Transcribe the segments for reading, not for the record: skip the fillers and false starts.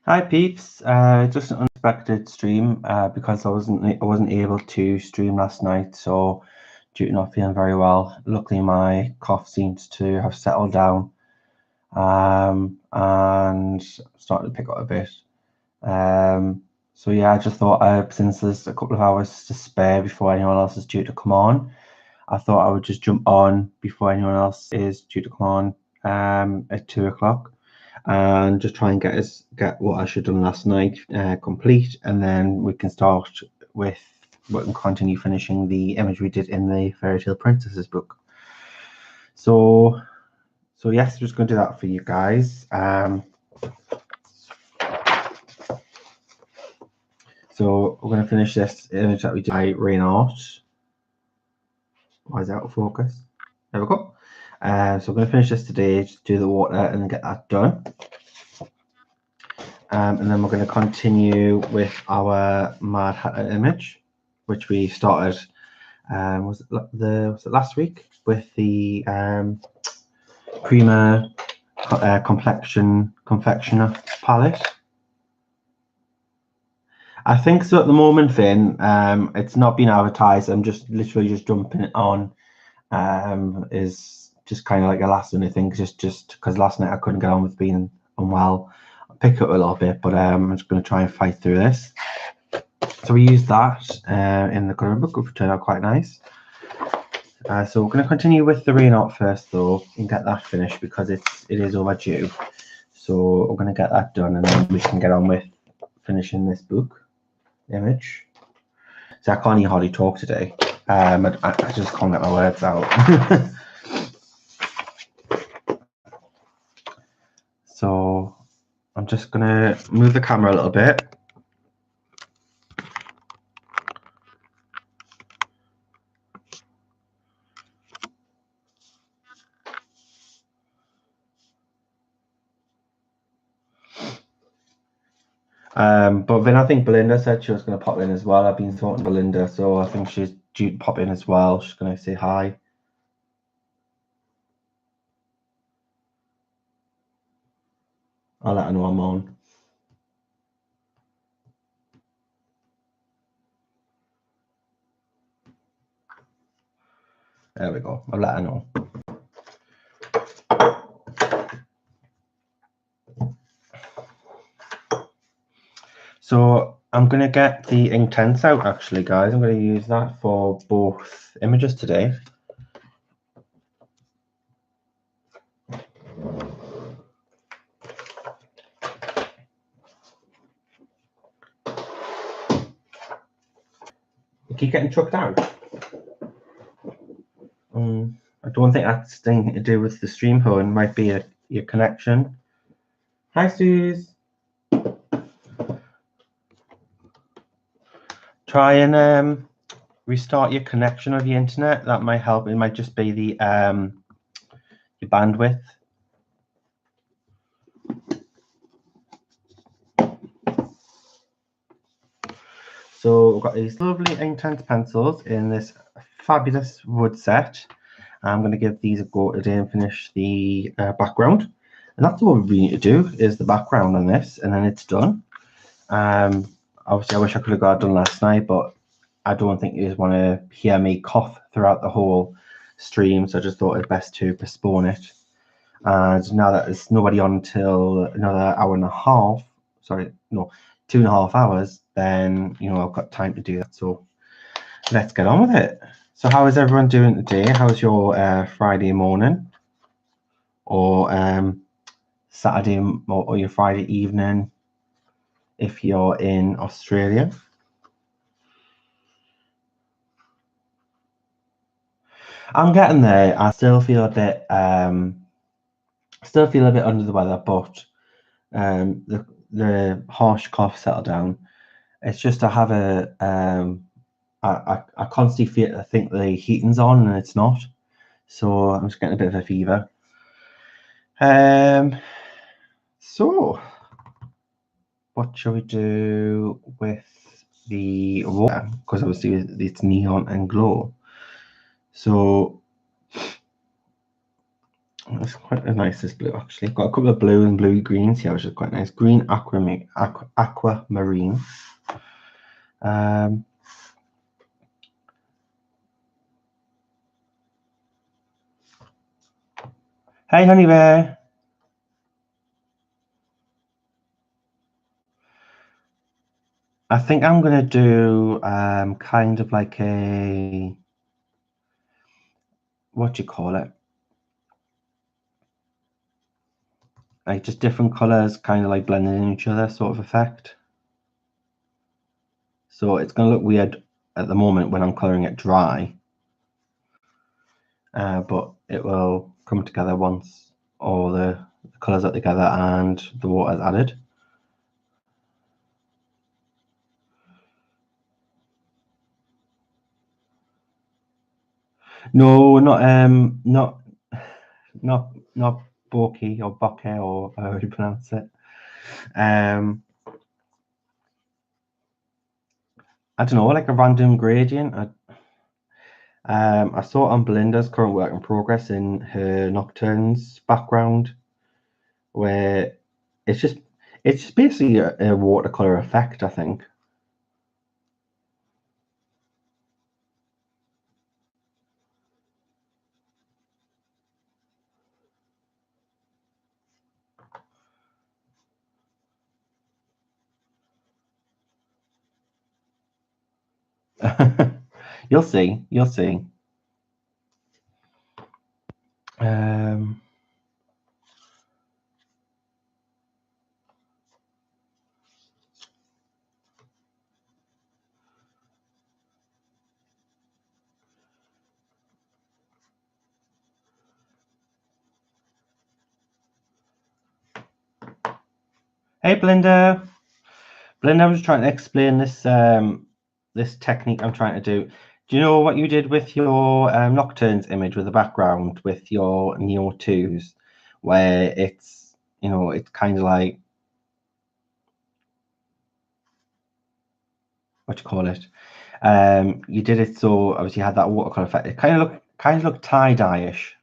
Hi peeps, just an unexpected stream because I wasn't able to stream last night, so due to not feeling very well. Luckily my cough seems to have settled down and started to pick up a bit. So yeah, I just thought since there's a couple of hours to spare before anyone else is due to come on, I thought I would just jump on before anyone else is due to come on at 2 o'clock. And just try and get what I should have done last night complete, and then we can continue finishing the image we did in the Fairy Tale Princesses book. So yes, just going to do that for you guys. So we're going to finish this image that we did by Raen. Why is it out of focus? There we go. So we're going to finish this today, just do the water and then get that done. And then we're going to continue with our Mad Hatter image, which we started, was it last week, with the Creamer Confectioner palette. I think so at the moment, Finn. It's not been advertised. I'm just literally just dumping it on. Is just kind of like a last minute thing, just because last night I couldn't get on with being unwell. Pick it up a little bit, but I'm just going to try and fight through this. So we used that in the colour book, which turned out quite nice. So we're going to continue with the Raen art first, though, and get that finished because it is overdue. So we're going to get that done, and then we can get on with finishing this book image. So I can't even hardly talk today. I just can't get my words out. So I'm just going to move the camera a little bit. But then I think Belinda said she was going to pop in as well. I've been talking to Belinda, so I think she's due to pop in as well. She's going to say hi. I'll let her know I'm on. There we go. I'll let her know. So I'm going to get the Inktense out, actually, guys. I'm going to use that for both images today. You keep getting chucked out. I don't think that's anything to do with the stream phone. It might be your connection. Hi, Suze. Try and restart your connection of your internet. That might help. It might just be the your bandwidth. So we've got these lovely Inktense pencils in this fabulous wood set. I'm going to give these a go today and finish the background. And that's all we need to do is the background on this, and then it's done. Obviously, I wish I could have got it done last night, but I don't think you just want to hear me cough throughout the whole stream, so I just thought it best to postpone it. And now that there's nobody on until another hour and a half, sorry, no, 2.5 hours, then, you know, I've got time to do that. So let's get on with it. So how is everyone doing today? How's your Friday morning or Saturday or your Friday evening if you're in Australia? I'm getting there. I still feel a bit under the weather, but the harsh cough settled down. It's just I have I constantly think the heating's on and it's not, so I'm just getting a bit of a fever. So what shall we do with the water? Because obviously it's neon and glow. So It's quite a nice, this blue, actually. Got a couple of blue and blue greens here, which is quite nice. Green aquamarine. Hey, honey bear. I think I'm going to do kind of like a, what do you call it? Like just different colors kind of like blending in each other sort of effect. So it's going to look weird at the moment when I'm coloring it dry. But it will come together once all the colors are together and the water is added. No, not Borky or Bokeh or however you pronounce it. I don't know, like a random gradient. I saw on Belinda's current work in progress in her Nocturnes background, where it's just basically a watercolor effect, I think. You'll see. You'll see. Hey, Belinda. Belinda, I was trying to explain this this technique I'm trying to do. Do you know what you did with your Nocturnes image with the background with your Neo 2s, where it's, you know, it's kind of like, what do you call it? You did it so obviously you had that watercolor effect. It kind of looked tie-dye-ish.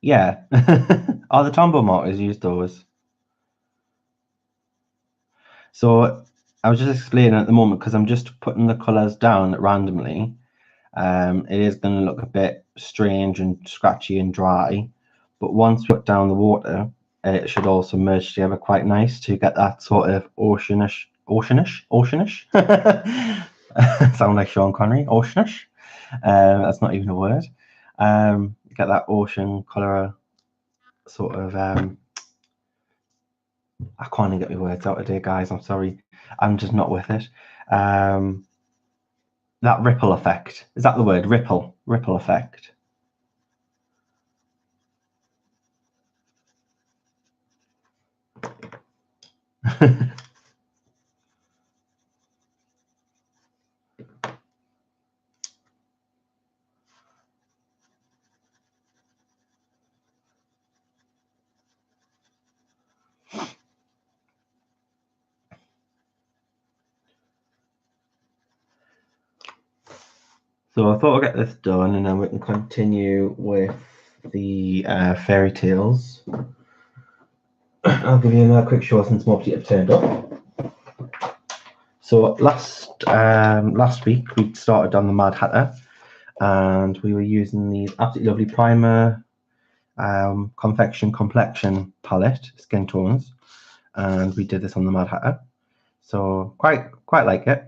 Yeah. Oh, the Tombow markers used those. So I was just explaining at the moment because I'm just putting the colors down randomly. It is going to look a bit strange and scratchy and dry, but once we put down the water, it should also merge together quite nice to get that sort of oceanish. Sound like Sean Connery, oceanish. That's not even a word. Get that ocean color sort of. I can't even get my words out today, guys. I'm sorry. I'm just not with it. That ripple effect. Is that the word? Ripple. Ripple effect. So I thought I'd get this done and then we can continue with the fairy tales. I'll give you another quick show since most have turned up. So last week we started on the Mad Hatter and we were using these absolutely lovely primer confection complexion palette skin tones, and we did this on the Mad Hatter. So quite like it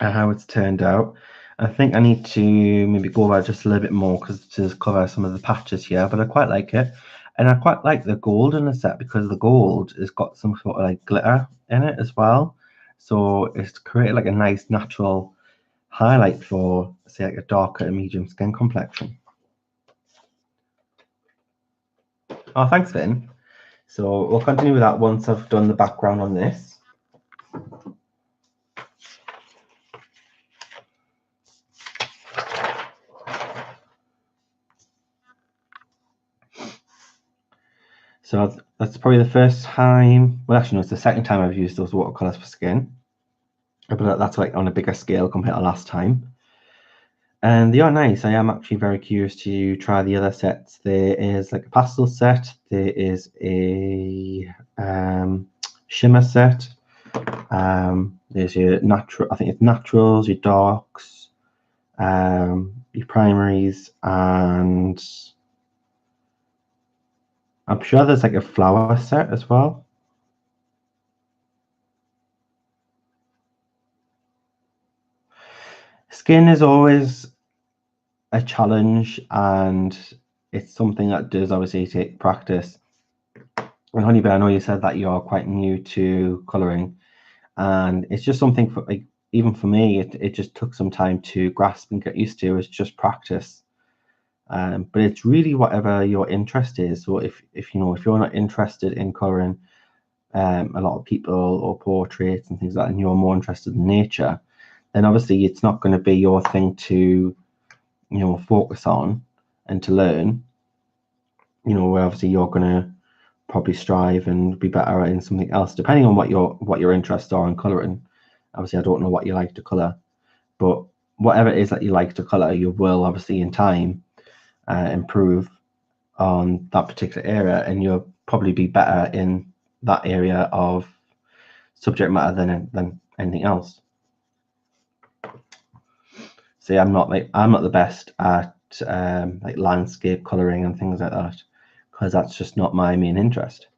and how it's turned out. I think I need to maybe go over just a little bit more because to cover some of the patches here, but I quite like it. And I quite like the gold in the set because the gold has got some sort of like glitter in it as well. So it's created like a nice natural highlight for, say, like a darker and medium skin complexion. Oh, thanks, Finn. So we'll continue with that once I've done the background on this. So that's probably the first time, well actually no, it's the second time I've used those watercolors for skin. But that's like on a bigger scale compared to last time. And they are nice. I am actually very curious to try the other sets. There is like a pastel set. There is a shimmer set. There's your natural, I think it's naturals, your darks, your primaries, and I'm sure there's like a flower set as well. Skin is always a challenge, and it's something that does obviously take practice. And Honeybear, I know you said that you are quite new to colouring, and it's just something for like even for me, it just took some time to grasp and get used to. It's just practice. But it's really whatever your interest is. So if you know if you're not interested in colouring a lot of people or portraits and things like that, and you're more interested in nature, then obviously it's not going to be your thing to focus on and to learn. Where obviously you're going to probably strive and be better in something else, depending on what your interests are in colouring. Obviously, I don't know what you like to colour, but whatever it is that you like to colour, you will obviously in time improve on that particular area, and you'll probably be better in that area of subject matter than anything else. See, I'm not the best at like landscape colouring and things like that, because that's just not my main interest.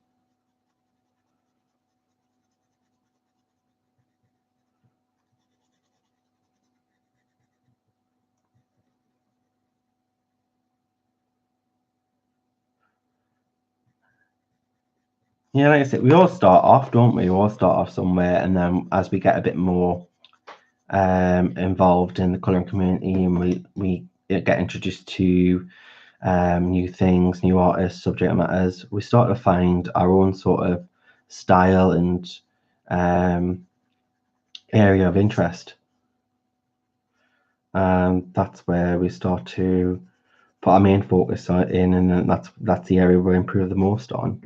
Yeah, like I said, we all start off, don't we? We all start off somewhere, and then as we get a bit more involved in the colouring community, and we get introduced to new things, new artists, subject matters, we start to find our own sort of style and area of interest. And that's where we start to put our main focus in, and that's the area we improve the most on.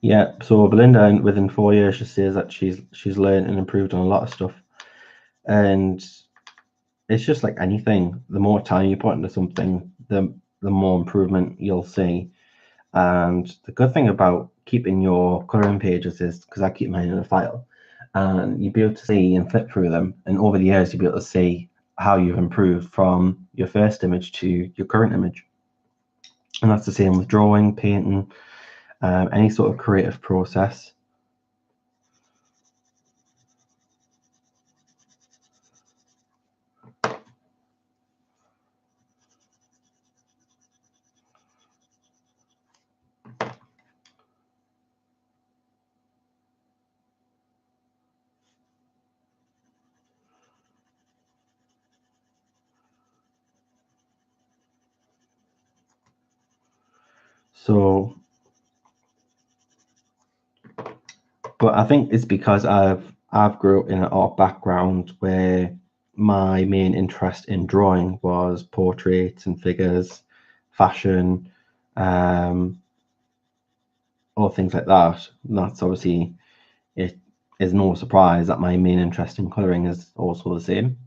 Yeah, so Belinda, within 4 years, she says that she's learned and improved on a lot of stuff, and it's just like anything. The more time you put into something, the more improvement you'll see. And the good thing about keeping your colouring pages is because I keep mine in a file, and you'll be able to see and flip through them, and over the years you'll be able to see how you've improved from your first image to your current image. And that's the same with drawing, painting, any sort of creative process. So, but I think it's because I've grew up in an art background where my main interest in drawing was portraits and figures, fashion, or things like that. And that's obviously, it is no surprise that my main interest in colouring is also the same.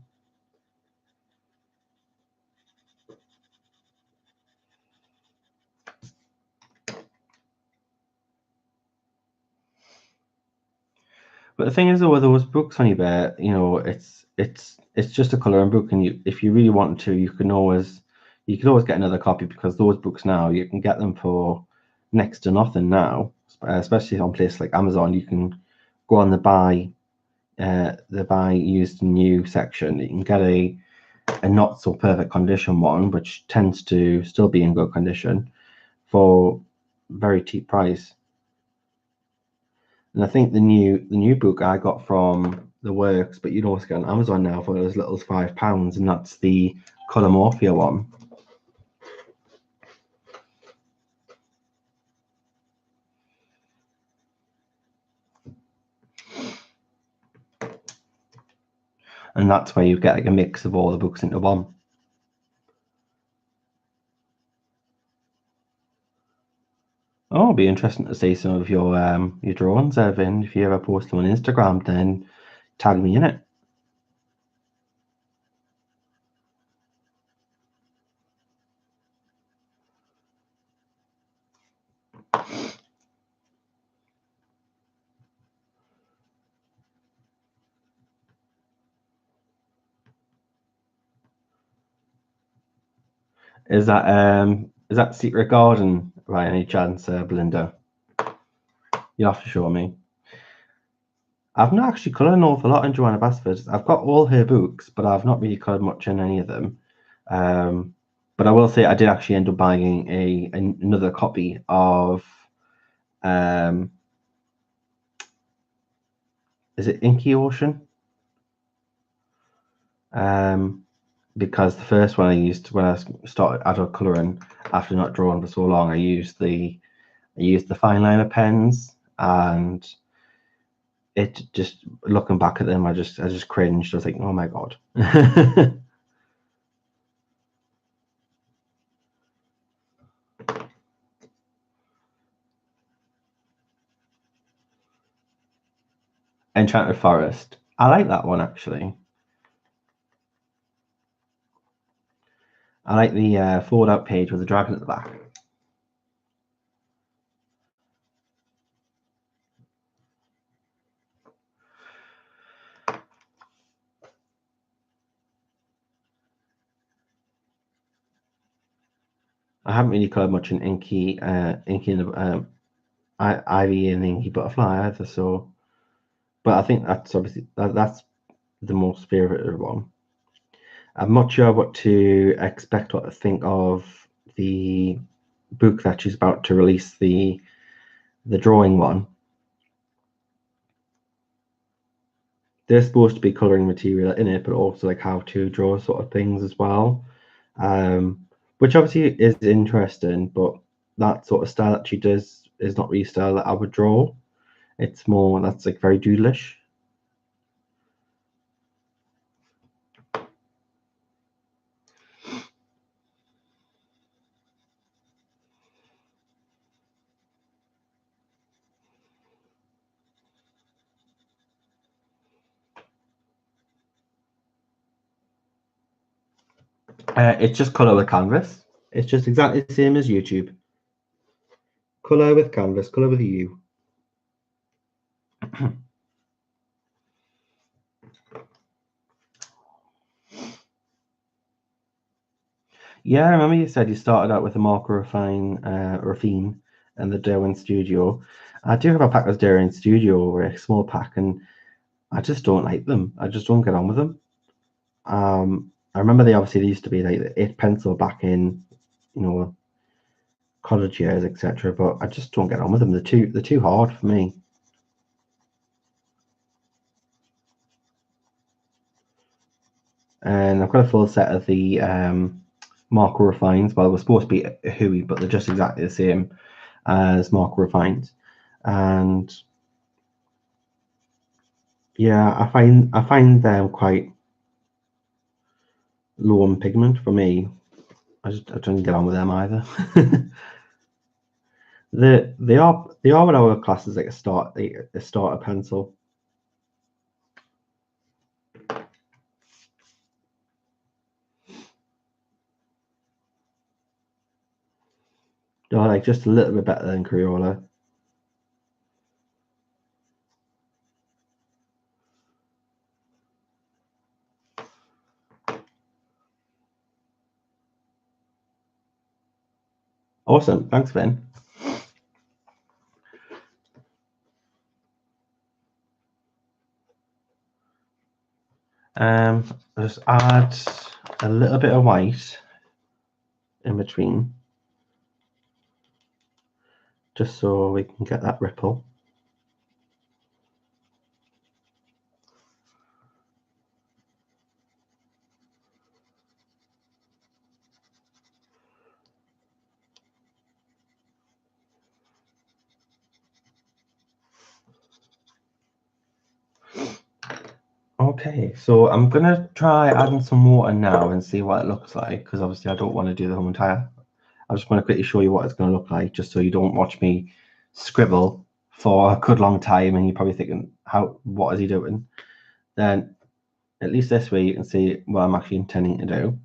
But the thing is, though, with those books, Honeybear, it's just a colouring book, and if you really want to, you can always get another copy, because those books now you can get them for next to nothing now, especially on places like Amazon. You can go on the buy used and new section. You can get a not so perfect condition one, which tends to still be in good condition for very cheap price. And I think the new book I got from the Works, but you'd also get on Amazon now for as little as £5, and that's the Colour Morphia one. And that's where you get like a mix of all the books into one. Oh, it'll be interesting to see some of your drawings, Evan. If you ever post them on Instagram, then tag me in it. Is that Secret Garden by any chance, Belinda? You'll have to show me. I've not actually coloured an awful lot in Joanna Basford. I've got all her books, but I've not really coloured much in any of them. But I will say I did actually end up buying another copy of is it Inky Ocean? Because the first one I used when I started adult colouring after not drawing for so long, I used the fine liner pens, and it just, looking back at them, I just cringed. I was like, oh my god. Enchanted Forest. I like that one actually. I like the fold out page with the dragon at the back. I haven't really coloured much in Inky and Ivy and Inky Butterfly either, so, but I think that's obviously that's the most favoured one. I'm not sure what to expect, what to think of the book that she's about to release, the drawing one. There's supposed to be colouring material in it, but also like how to draw sort of things as well, which obviously is interesting, but that sort of style that she does is not really style that I would draw. It's more, that's like very doodlish. It's just colour with canvas. It's just exactly the same as YouTube. Colour with canvas, colour with you. Yeah, I remember you said you started out with a marker Raffine and the Derwent Studio. I do have a pack of Derwent Studio, a small pack, and I just don't like them. I just don't get on with them. I remember they used to be like the 8 pencil back in, college years, etc. But I just don't get on with them. They're too hard for me. And I've got a full set of the Marker Refines. Well, it was supposed to be a Hui, but they're just exactly the same as Marker Refines. And yeah, I find them quite low on pigment for me. I don't get on with them either. they are what I would class as like a starter pencil. They're like just a little bit better than Crayola. Awesome, thanks, Ben. Just add a little bit of white in between, just so we can get that ripple. Okay, so I'm gonna try adding some water now and see what it looks like, because obviously I don't want to do the whole entire. I just want to quickly show you what it's going to look like, just so you don't watch me scribble for a good long time and you're probably thinking, what is he doing? Then at least this way you can see what I'm actually intending to do.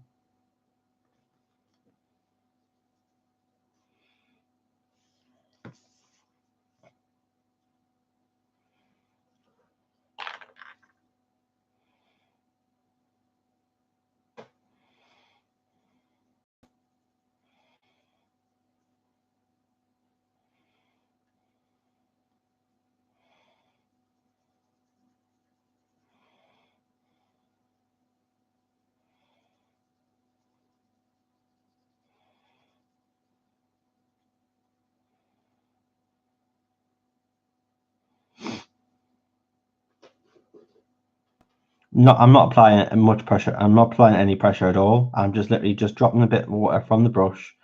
I'm not applying much pressure. I'm not applying any pressure at all. I'm just literally just dropping a bit of water from the brush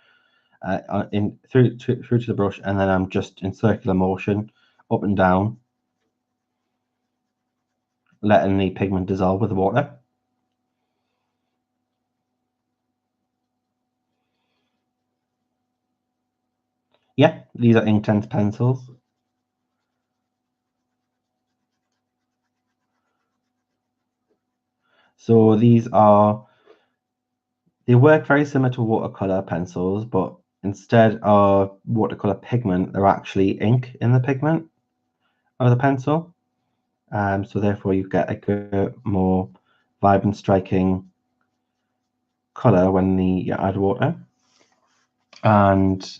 through to the brush, and then I'm just in circular motion up and down, letting the pigment dissolve with the water. Yeah, these are Inktense pencils. So they work very similar to watercolor pencils, but instead of watercolor pigment, they're actually ink in the pigment of the pencil. So therefore you get a good, more vibrant, striking color when you add water. And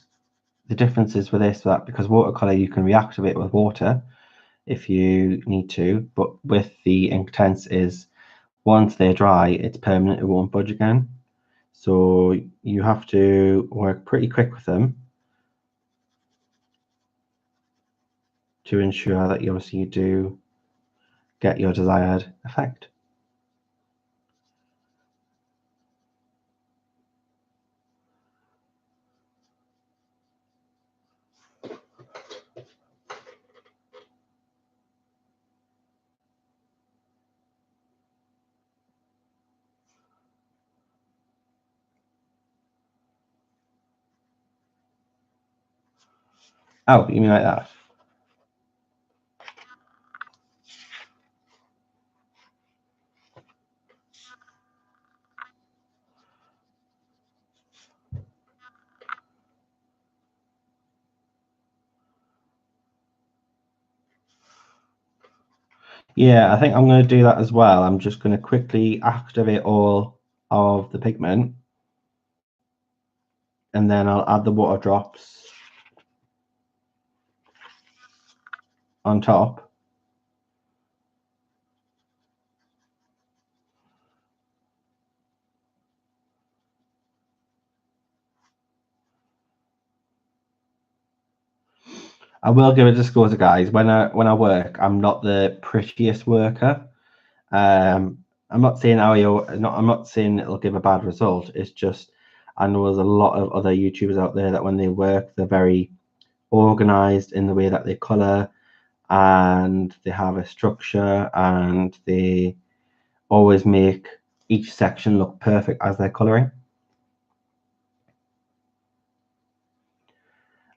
the difference is with this that because watercolor you can reactivate with water if you need to, but with the Inktense is once they're dry, it's permanent, it won't budge again. So you have to work pretty quick with them to ensure that you do get your desired effect. Oh, you mean like that? Yeah, I think I'm going to do that as well. I'm just going to quickly activate all of the pigment, and then I'll add the water drops on top. I will give a disclosure, guys. When I work, I'm not the prettiest worker. I'm not saying I'm not saying it'll give a bad result. It's just I know there's a lot of other YouTubers out there that when they work, they're very organized in the way that they color, and they have a structure, and they always make each section look perfect as they're coloring.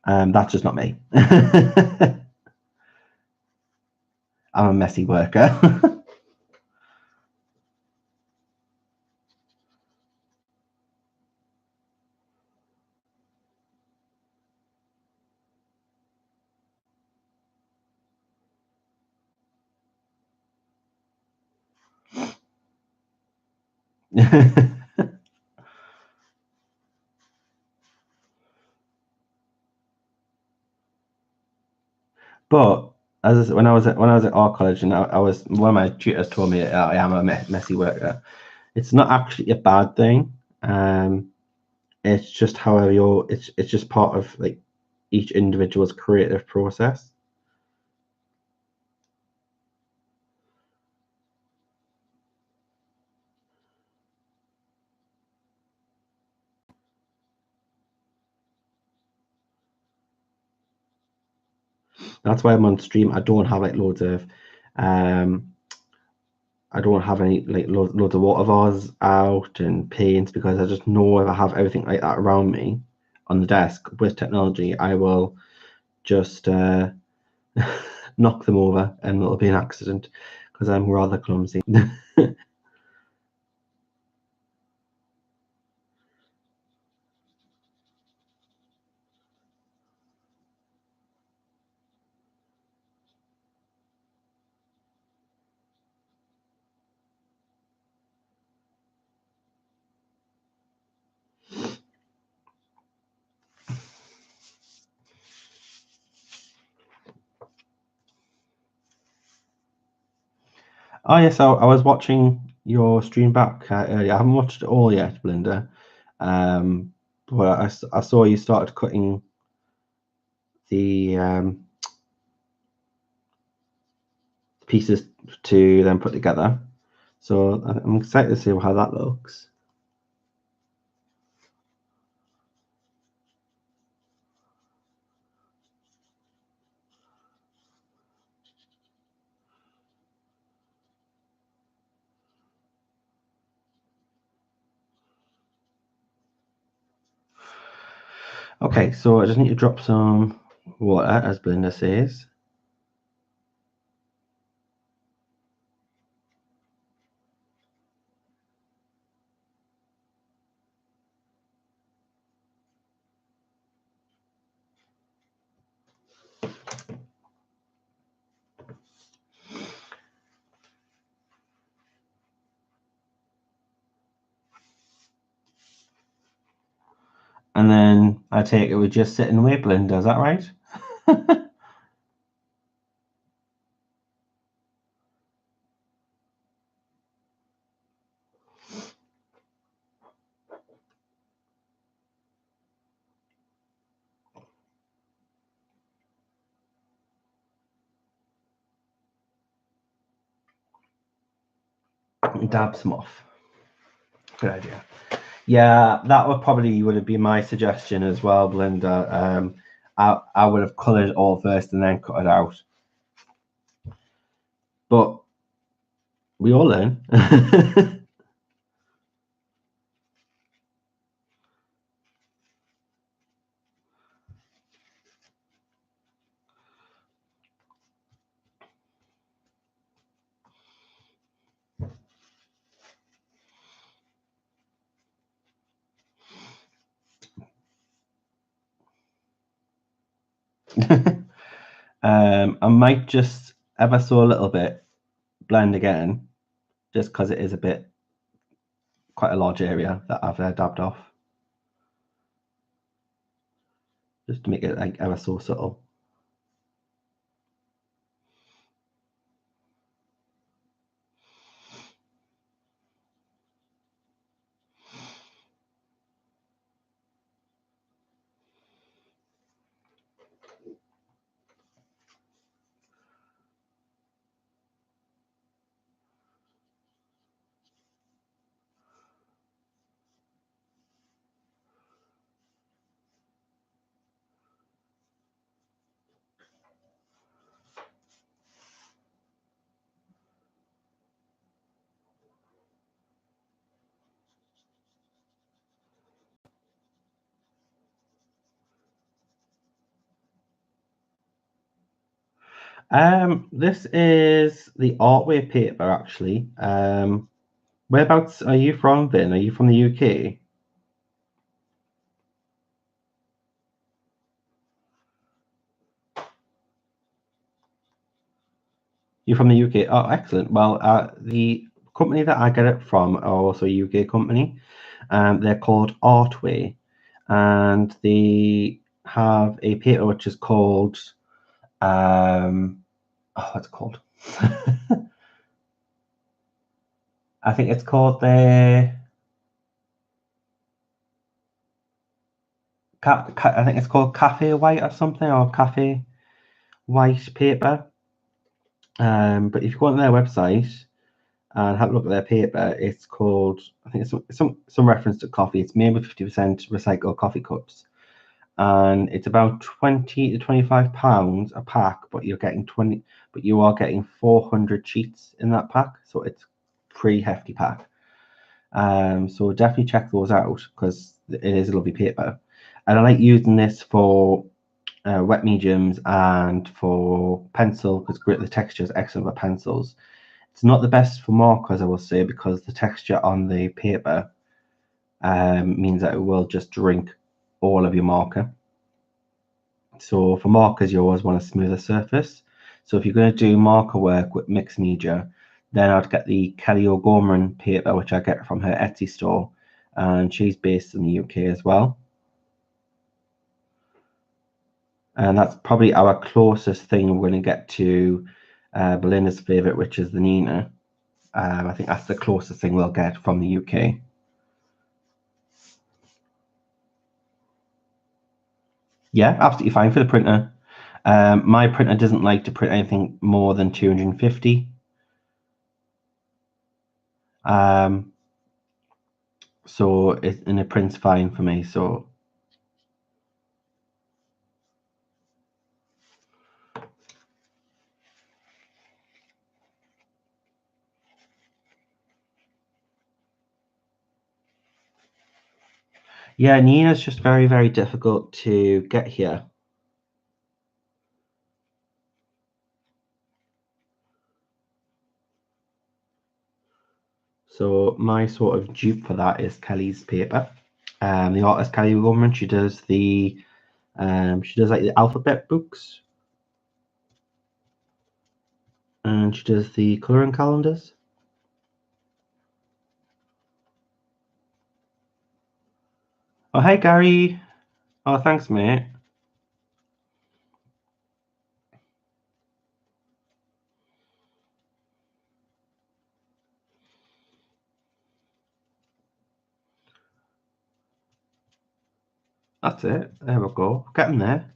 That's just not me. I'm a messy worker. But when I was at art college, and I was one of my tutors told me I am a messy worker. It's not actually a bad thing. It's just however it's just part of like each individual's creative process. That's why I'm on stream. I don't have like loads of I don't have any like loads of water vase out and paints, because I just know if I have everything like that around me on the desk with technology, I will just knock them over and it'll be an accident, because I'm rather clumsy. Oh yes, I was watching your stream back earlier. I haven't watched it all yet, Belinda. But I saw you started cutting the pieces to then put together. So I'm excited to see how that looks. Okay, so I just need to drop some water, as Belinda says. And then I take it we just sit and wait, Belinda, is that right? Dab some off. Good idea. Yeah, that would have been my suggestion as well, Belinda. I would have coloured it all first and then cut it out. But we all learn. I might just ever so a little bit blend again, just because it is a bit quite a large area that I've dabbed off, just to make it like ever so subtle. This is the Artway paper, actually. Whereabouts are you from, Vin? Are you from the UK? You're from the UK. Oh, excellent. Well, the company that I get it from are also a UK company. They're called Artway, and they have a paper which is called Oh, what's it called? I think it's called the I think it's called Cafe White or something, or Cafe White paper. But if you go on their website and have a look at their paper, it's called, I think it's some reference to coffee. It's made with 50% recycled coffee cups, and it's about 20 to 25 pounds a pack. But you're getting 20, but you are getting 400 sheets in that pack, so it's pretty hefty pack. So definitely check those out because it is a lovely paper, and I like using this for wet mediums and for pencil because the texture is excellent for pencils. It's not the best for markers, I will say, because the texture on the paper means that it will just drink all of your marker. So for markers, you always want a smoother surface. So if you're going to do marker work with mixed media, then I'd get the Kelly O'Gorman paper, which I get from her Etsy store, and she's based in the UK as well. And that's probably our closest thing we're going to get to Belinda's favourite, which is the Nina. I think that's the closest thing we'll get from the UK. Yeah, absolutely fine for the printer. My printer doesn't like to print anything more than 250. So and it prints fine for me. So yeah, Nina's just very, very difficult to get here. So my sort of dupe for that is Kelly's paper. The artist Kelly Woman, she does like the alphabet books, and she does the colouring calendars. Oh, hey Gary. Oh, thanks, mate. That's it. There we go. Getting there.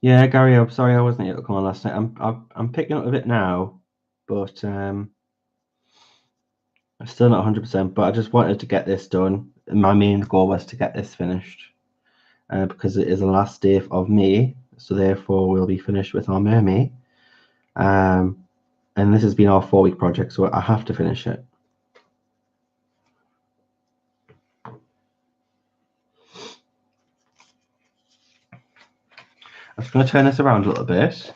Yeah, Gary, I'm sorry I wasn't able to come on last night. I'm picking up a bit now, but I'm still not 100%. But I just wanted to get this done. My main goal was to get this finished because it is the last day of May, so therefore we'll be finished with our mermaid. And this has been our 4-week project, so I have to finish it. I'm just going to turn this around a little bit.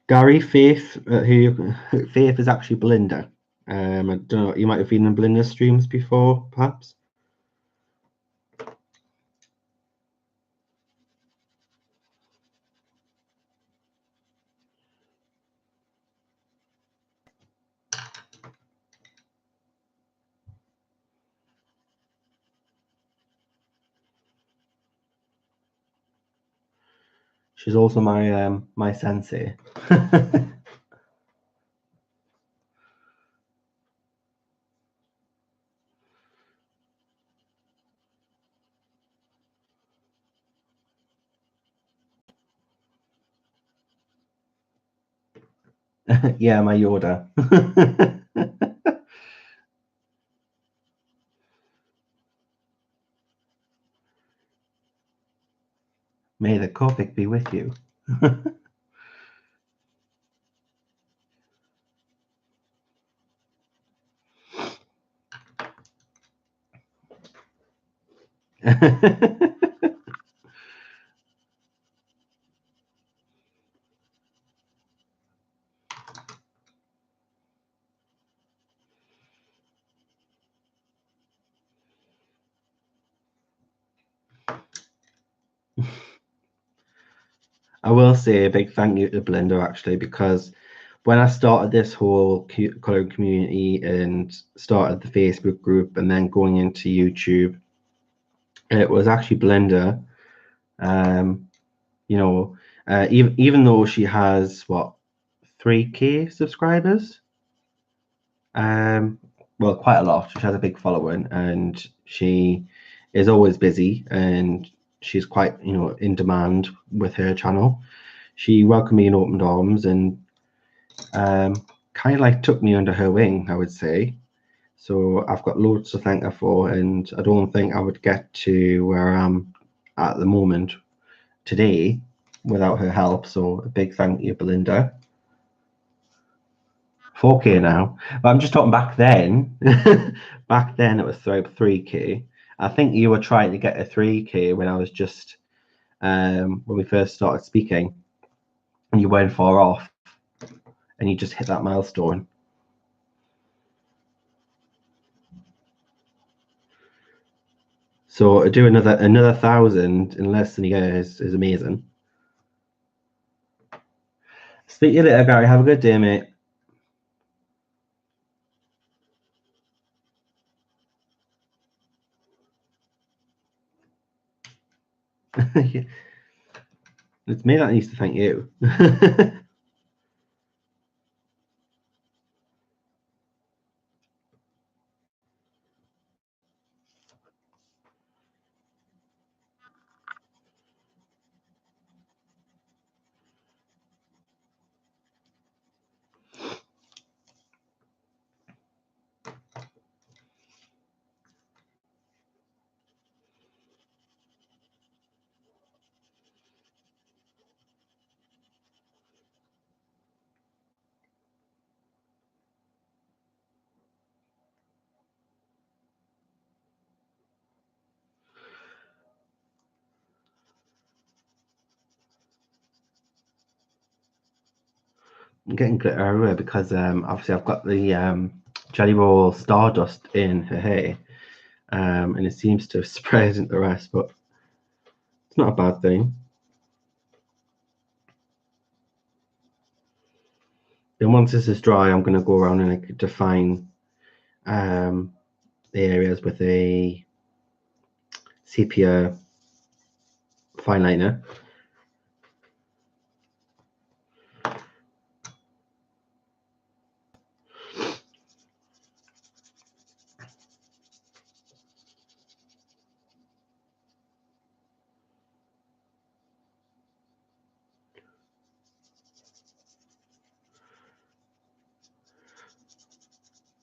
Gary, Faith, Faith is actually Belinda. I don't know, you might have been in Belinda's streams before, perhaps. She's also my my sensei. Yeah, my Yoda. May the Copic be with you. I will say a big thank you to Belinda actually, because when I started this whole colouring community and started the Facebook group and then going into YouTube, it was actually Belinda. You know, even though she has what 3K subscribers, well, quite a lot. She has a big following, and she is always busy, and she's quite, in demand with her channel. She welcomed me in open arms and kind of like took me under her wing, I would say. So I've got loads to thank her for, and I don't think I would get to where I am at the moment today without her help. So a big thank you, Belinda. 4K now, but I'm just talking back then. Back then it was 3K. I think you were trying to get a 3K when I was just when we first started speaking, and you weren't far off, and you just hit that milestone. So to do another 1,000 in less than a year is amazing. Speak to you later, Gary. Have a good day, mate. It's me that needs to thank you. I'm getting glitter everywhere because obviously I've got the Jelly Roll Stardust in her hair, and it seems to have spread into the rest, but it's not a bad thing. Then once this is dry, I'm going to go around and define the areas with a sepia fine liner.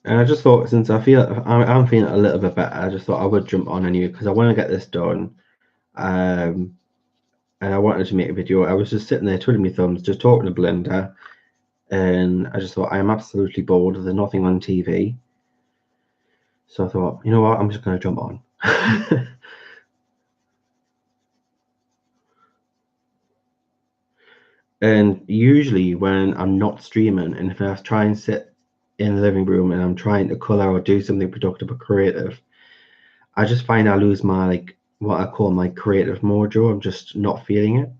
And I just thought, since I'm feeling a little bit better, I just thought I would jump on anyway because I want to get this done. And I wanted to make a video. I was just sitting there twiddling my thumbs, just talking to Belinda, and I just thought, I am absolutely bored. There's nothing on TV. So I thought, you know what, I'm just going to jump on. And usually when I'm not streaming, and if I try and sit in the living room and I'm trying to color or do something productive or creative, I just find I lose my, like, what I call my creative mojo. I'm just not feeling it.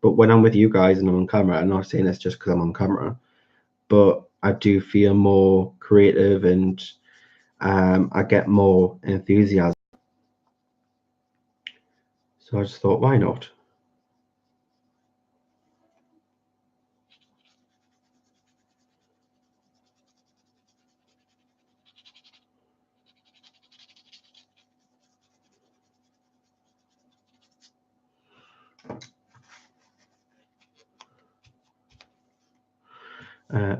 But when I'm with you guys and I'm on camera, I'm not saying this just because I'm on camera, but I do feel more creative, and I get more enthusiasm. So I just thought, why not?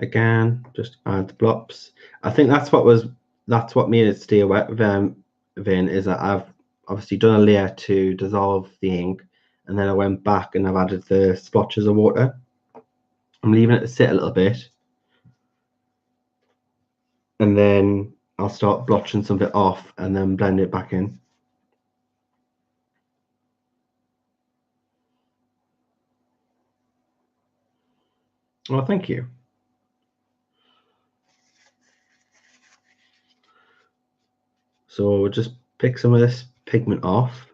Again, just add the blobs. I think that's what made it stay wet. Then is that I've obviously done a layer to dissolve the ink, and then I went back and I've added the splotches of water. I'm leaving it to sit a little bit, and then I'll start blotching some of it off and then blend it back in. Well, thank you. So just pick some of this pigment off.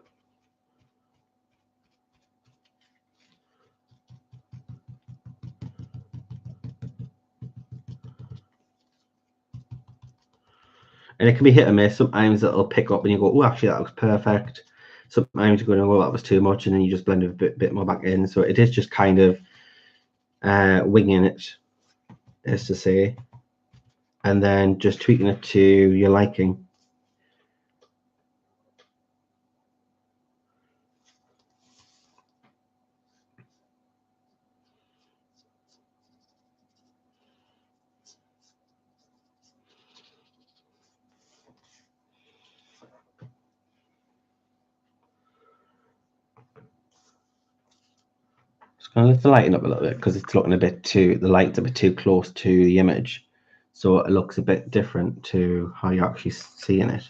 And it can be hit or miss. Sometimes it'll pick up and you go, oh, actually, that looks perfect. Sometimes you're going, oh, that was too much, and then you just blend it a bit more back in. So it is just kind of winging it, as to say, and then just tweaking it to your liking. Just going to lift the lighting up a little bit because it's looking a bit too, the light's a bit too close to the image. So it looks a bit different to how you're actually seeing it.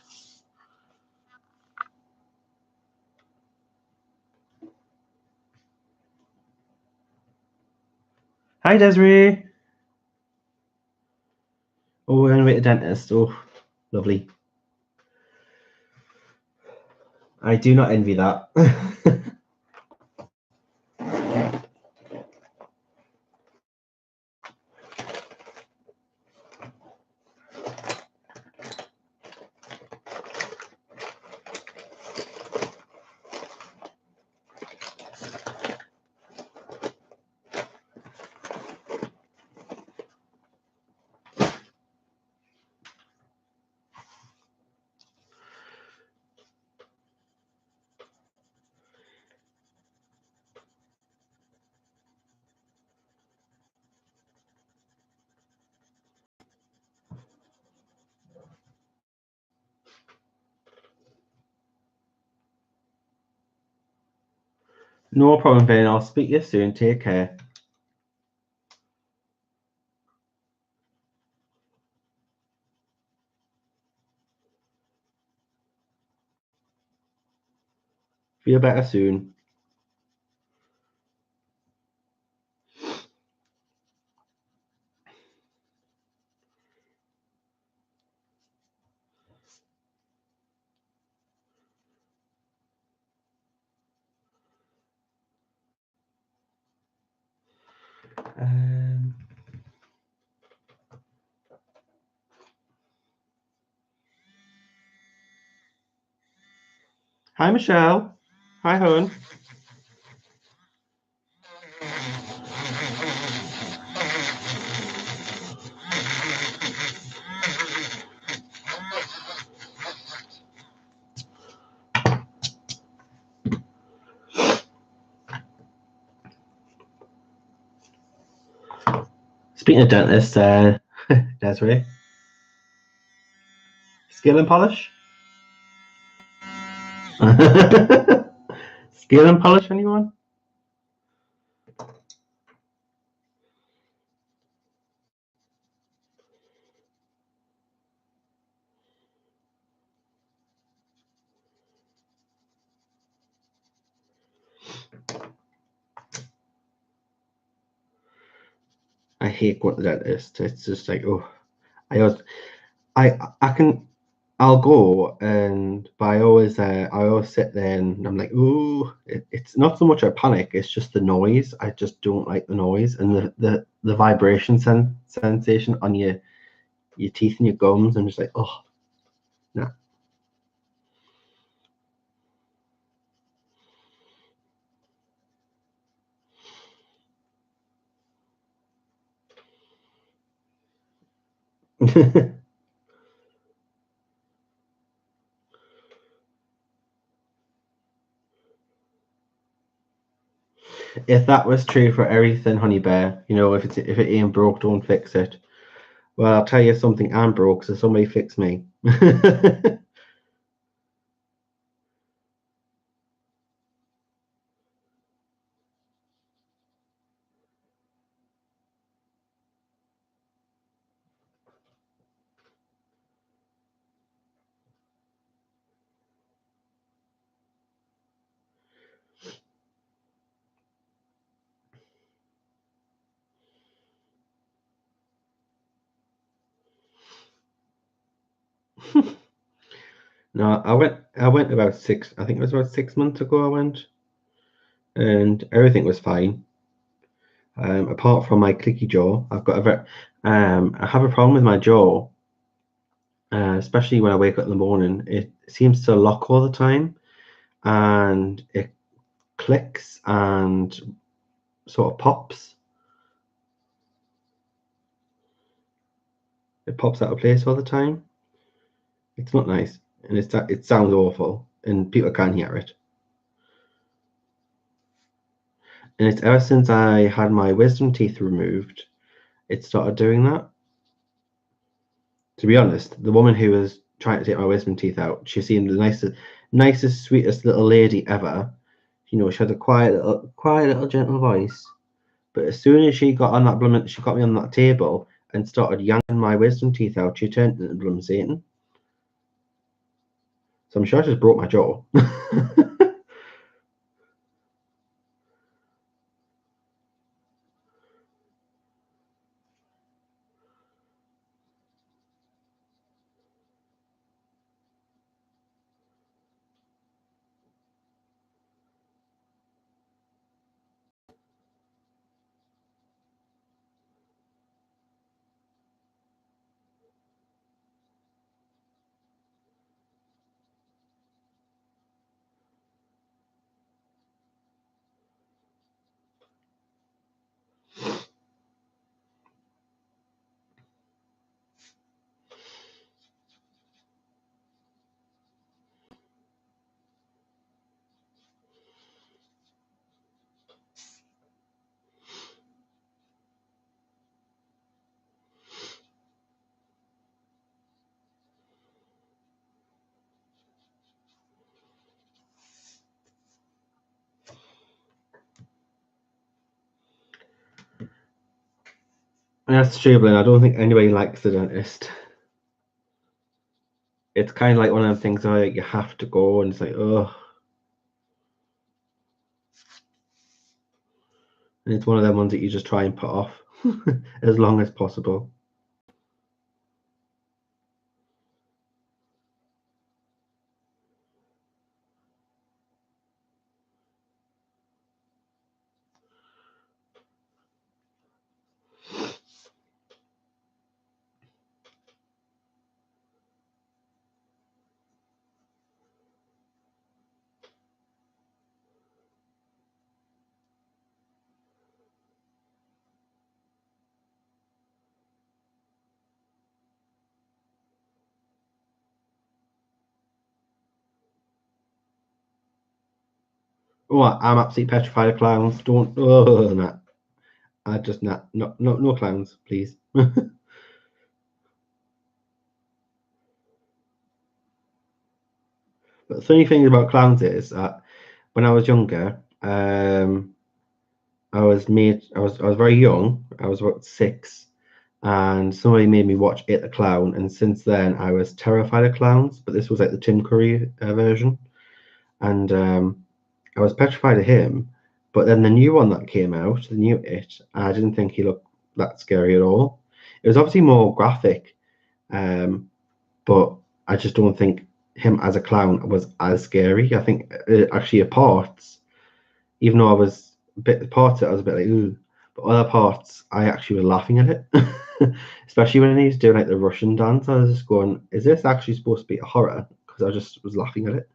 Hi, Desiree. Oh, we're on our way to dentist. Oh, lovely. I do not envy that. No problem, Ben. I'll speak to you soon. Take care. Feel better soon. Hi, Michelle. Hi, hon. Speaking of dentists, Desiree, scale and polish? Scale and polish, anyone? I hate going to the dentist. It's just like, oh, I'll go, but I always sit there and I'm like, oh, it's not so much a panic, it's just the noise. I just don't like the noise and the vibration sensation on your teeth and your gums. I'm just like, oh, no. If that was true for everything, honey bear, if it ain't broke, don't fix it. Well, I'll tell you something, I'm broke, so somebody fix me. No, I went about I think it was about 6 months ago I went, and everything was fine. Apart from my clicky jaw, I have a problem with my jaw. especially when I wake up in the morning. It seems to lock all the time, and it clicks and sort of pops. It pops out of place all the time. It's not nice, and it sounds awful, and people can't hear it. And it's ever since I had my wisdom teeth removed, it started doing that. To be honest, the woman who was trying to take my wisdom teeth out, she seemed the nicest, sweetest little lady ever. You know, she had a quiet little, gentle voice. But as soon as she got on that she got me on that table and started yanking my wisdom teeth out, she turned into blooming Satan. So I'm sure I just broke my jaw. And that's true, but I don't think anybody likes the dentist. It's kind of like one of them things where you have to go, and it's like, oh. And it's one of them ones that you just try and put off as long as possible. Oh, I'm absolutely petrified of clowns. Don't. Oh, no. I just not. No clowns, please. But the funny thing about clowns is that when I was younger, I was very young. I was about 6, and somebody made me watch It the Clown, and since then I was terrified of clowns. But this was like the Tim Curry version, and I was petrified of him. But then the new one that came out, the new It, I didn't think he looked that scary at all. It was obviously more graphic, but I just don't think him as a clown was as scary. I think actually at parts, even though I was a bit parts of it, I was a bit like ooh, but other parts I actually was laughing at it, especially when he was doing like the Russian dance. I was just going, is this actually supposed to be a horror? Because I just was laughing at it.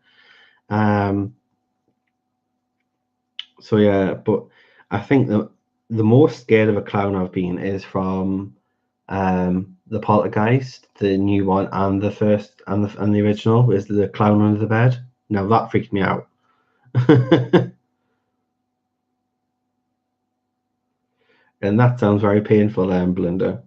So yeah, but I think the most scared of a clown I've been is from the Poltergeist, the new one, and the first and the original is the clown under the bed. Now that freaked me out. And that sounds very painful, Belinda.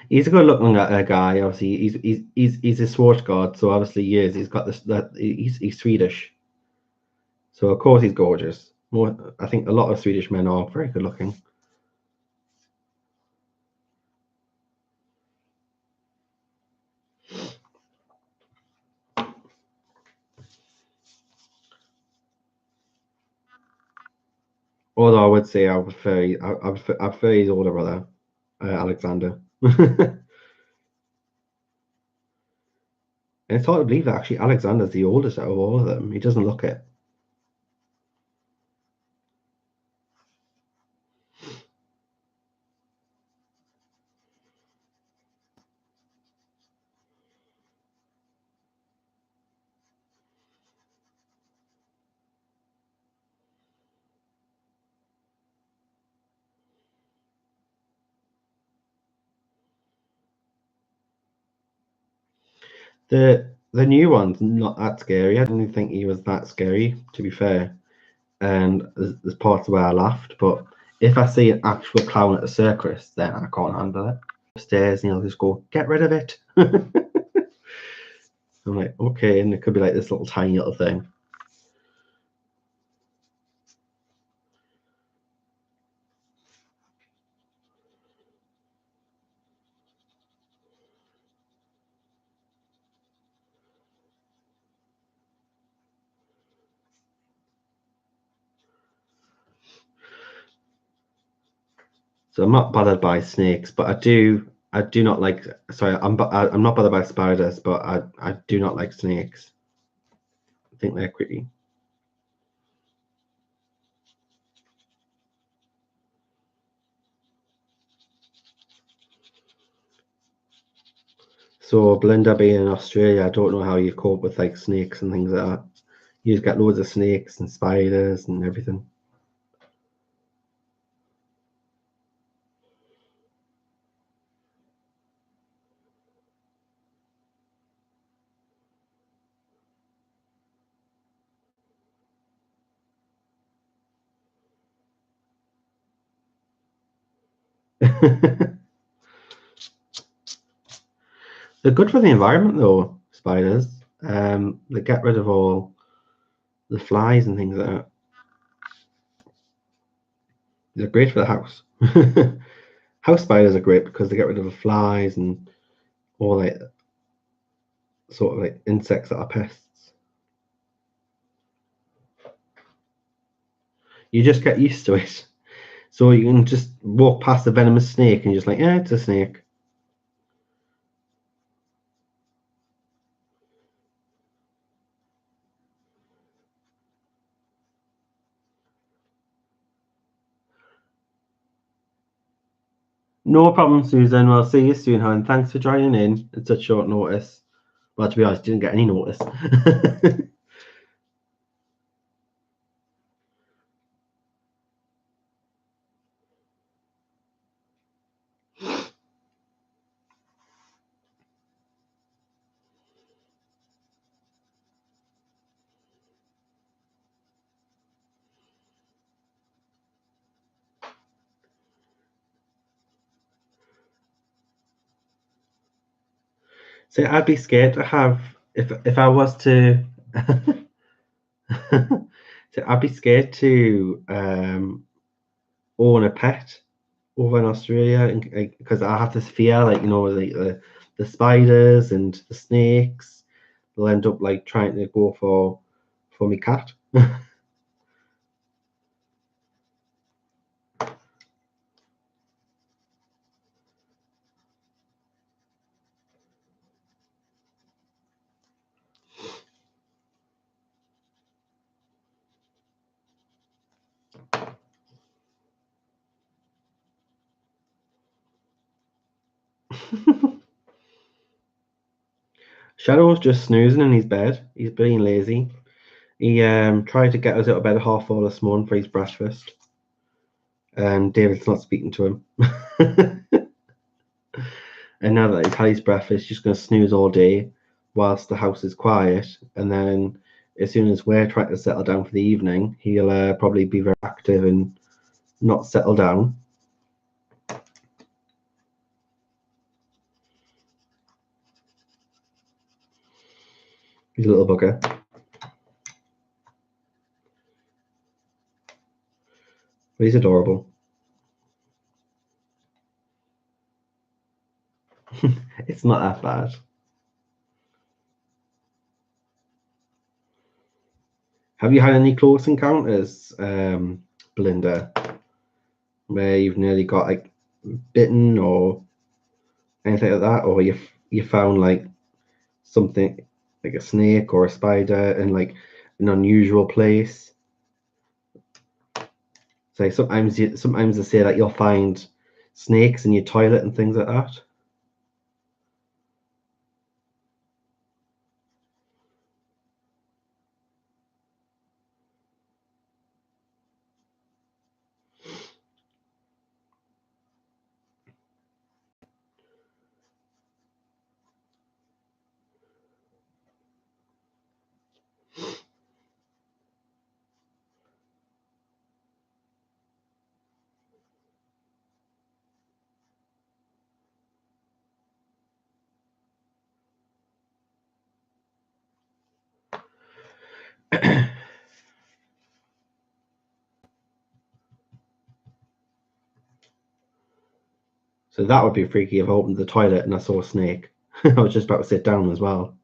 He's a good-looking guy. Obviously, he's a sword god, so obviously he is. He's got this that he's Swedish, so of course he's gorgeous. More, I think a lot of Swedish men are very good-looking. Although I would say I prefer his older brother, Alexander. And it's hard to believe that actually Alexander's the oldest out of all of them. He doesn't look it. The new one's not that scary. I didn't think he was that scary, to be fair. And there's parts where I laughed, but if I see an actual clown at a circus, then I can't handle it. Upstairs, and he'll just go, "Get rid of it." I'm like, okay, and it could be like this little tiny little thing. So I'm not bothered by snakes, but I do not like. Sorry, I'm not bothered by spiders, but I do not like snakes. I think they're creepy. So Belinda being in Australia, I don't know how you cope with like snakes and things like that. You just get loads of snakes and spiders and everything. They're good for the environment though, spiders. They get rid of all the flies and things like that. They're great for the house. House spiders are great because they get rid of the flies and all like sort of like insects that are pests. You just get used to it. So you can just walk past a venomous snake and you're just like, yeah, it's a snake. No problem, Susan. We'll see you soon, hon. Thanks for joining in at such short notice. Well, to be honest, didn't get any notice. So I'd be scared to have if I was to. So I'd be scared to own a pet over in Australia because I have this fear, like like the spiders and the snakes. They'll end up like trying to go for me cat. Shadow's just snoozing in his bed. He's being lazy. He tried to get us out of bed at 4:30 this morning for his breakfast, and David's not speaking to him. And now that he's had his breakfast, he's just going to snooze all day whilst the house is quiet. And then as soon as we're trying to settle down for the evening, he'll probably be very active and not settle down. He's a little bugger. But he's adorable. It's not that bad. Have you had any close encounters, Belinda, where you've nearly got like bitten or anything like that, or you found like something like a snake or a spider in like an unusual place? So sometimes they say that you'll find snakes in your toilet and things like that. So that would be freaky if I opened the toilet and I saw a snake. I was just about to sit down as well.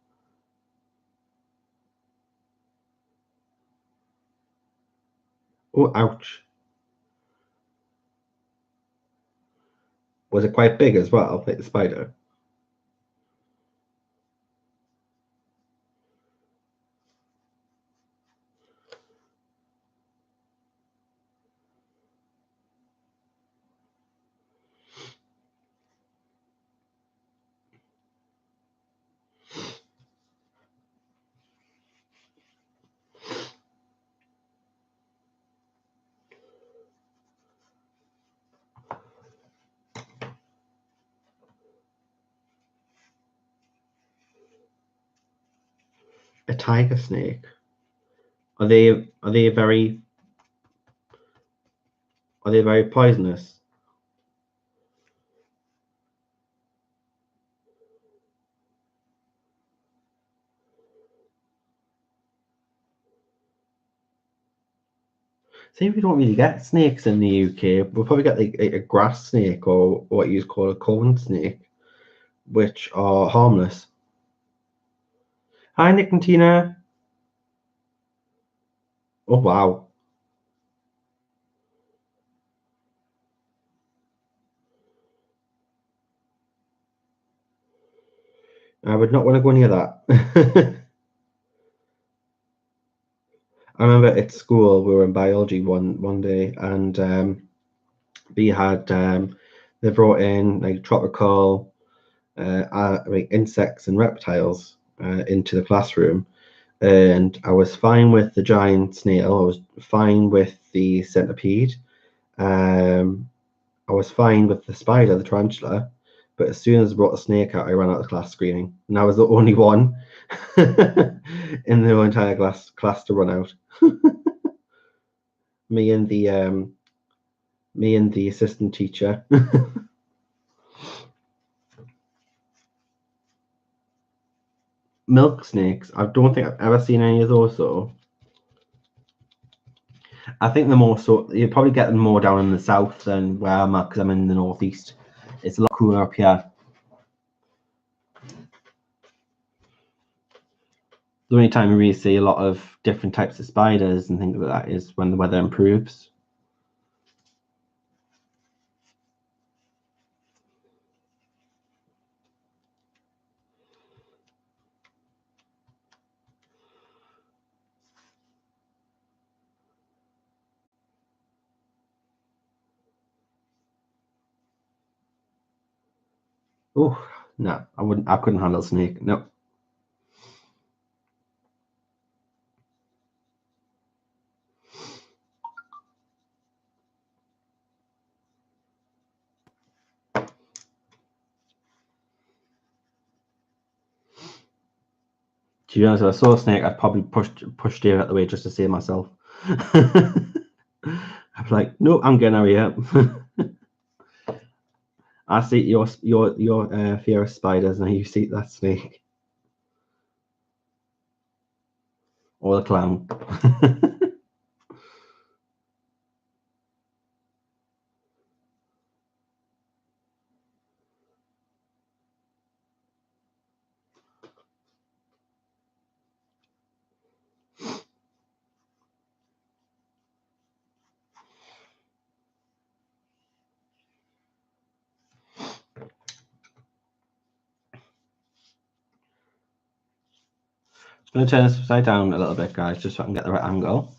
Oh, ouch. Was it quite big as well, like the spider? A tiger snake. Are they very poisonous? See, we don't really get snakes in the UK. We'll probably get like a grass snake or what you call a corn snake, which are harmless. Hi, Nick and Tina. Oh, wow. I would not want to go near that. I remember at school we were in biology one day, and we had they brought in like tropical like insects and reptiles into the classroom, and I was fine with the giant snail. I was fine with the centipede. I was fine with the spider, the tarantula, but as soon as I brought the snake out, I ran out of class screaming, and I was the only one in the entire class to run out. me and the assistant teacher. Milk snakes. I don't think I've ever seen any of those though. I think the more so you probably get them more down in the south than where I'm at because I'm in the northeast. It's a lot cooler up here. The only time you really see a lot of different types of spiders and things like that is when the weather improves. Oh no, I wouldn't. I couldn't handle a snake. No. To be honest, if I saw a snake, I'd probably push Dave out the way just to save myself. I'd be like, no, I'm getting out of here. I see your fear of spiders, and you see that snake or the clown. I'm going to turn this upside down a little bit, guys, just so I can get the right angle.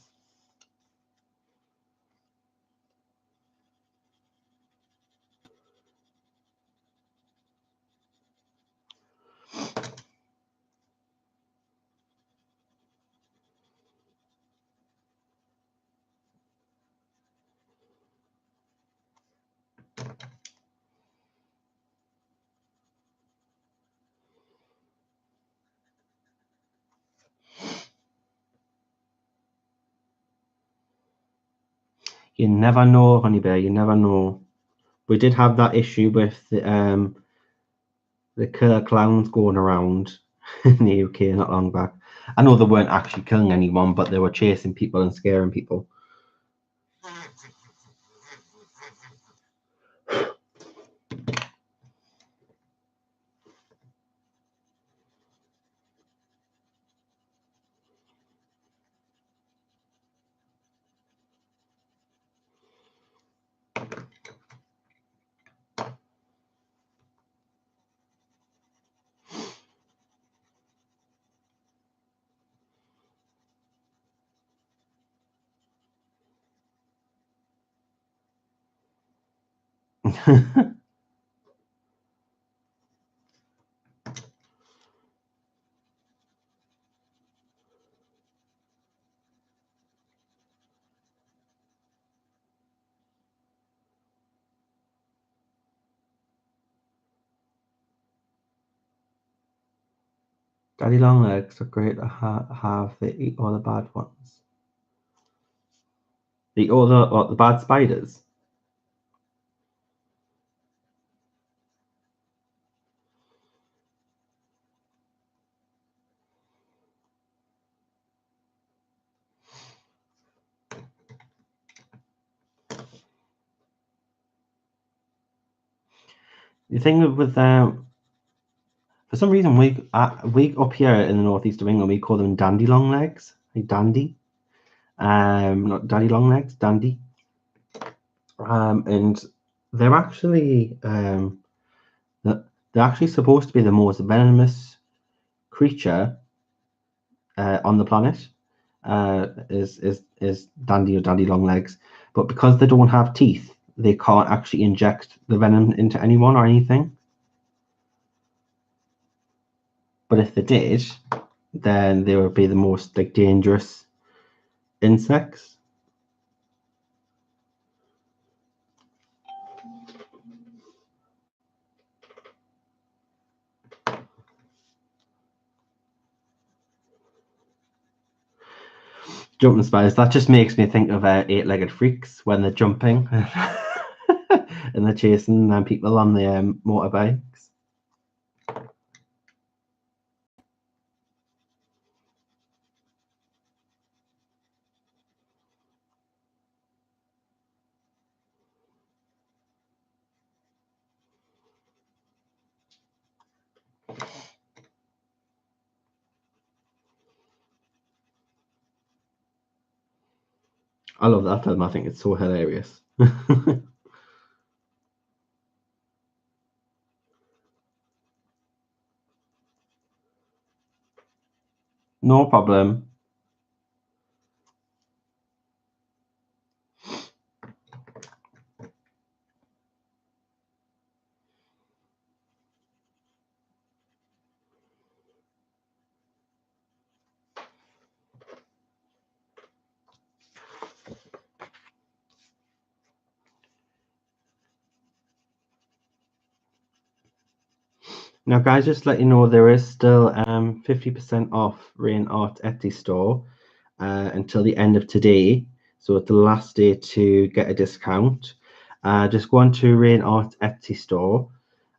You never know, honey bear. You never know. We did have that issue with the killer clowns going around in the UK not long back. I know they weren't actually killing anyone, but they were chasing people and scaring people. Daddy Longlegs are great to have. They eat all the bad ones. They eat all the bad spiders. The thing with for some reason we up here in the northeast of England we call them dandy long legs, like dandy, not daddy long legs, dandy, and they're actually they're actually supposed to be the most venomous creature on the planet. Is dandy or dandy long legs, but because they don't have teeth, they can't actually inject the venom into anyone or anything. But if they did, then they would be the most like dangerous insects. Jumping spiders, that just makes me think of eight-legged freaks when they're jumping and they're chasing people on the motorbikes. I love that film. I think it's so hilarious. No problem. Now, guys, just to let you know, there is still 50% off Raen Art Etsy store until the end of today. So it's the last day to get a discount. Just go on to Raen Art Etsy store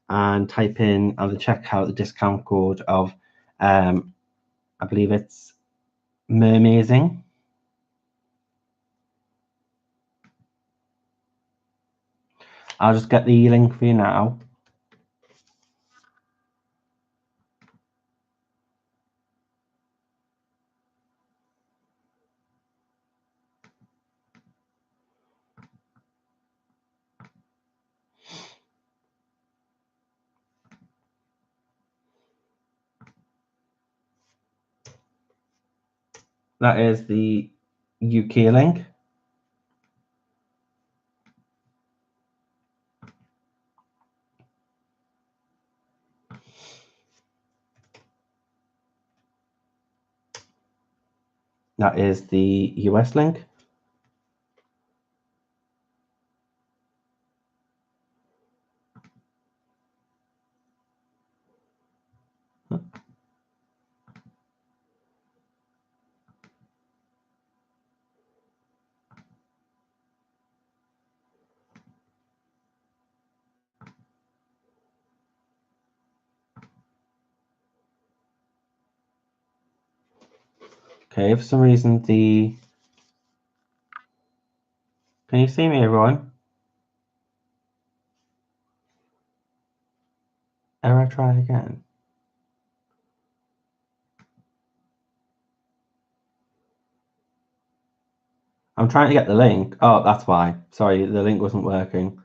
and type in on the checkout the discount code of, I believe it's Mermazing. I'll just get the link for you now. That is the UK link. That is the US link. Okay, for some reason the... Can you see me, everyone? Error, try again. I'm trying to get the link. Oh, that's why. Sorry, the link wasn't working.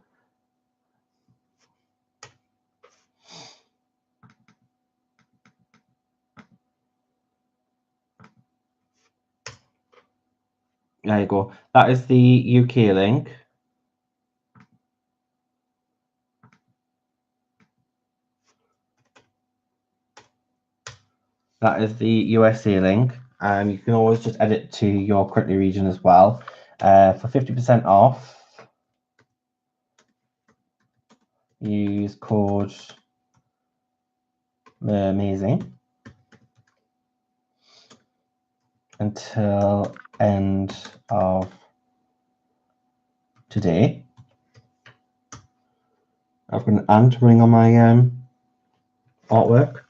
There you go. That is the UK link. That is the USA link. You can always just edit to your country region as well. For 50% off, use code amazing until end of today. I've got an ant running on my artwork.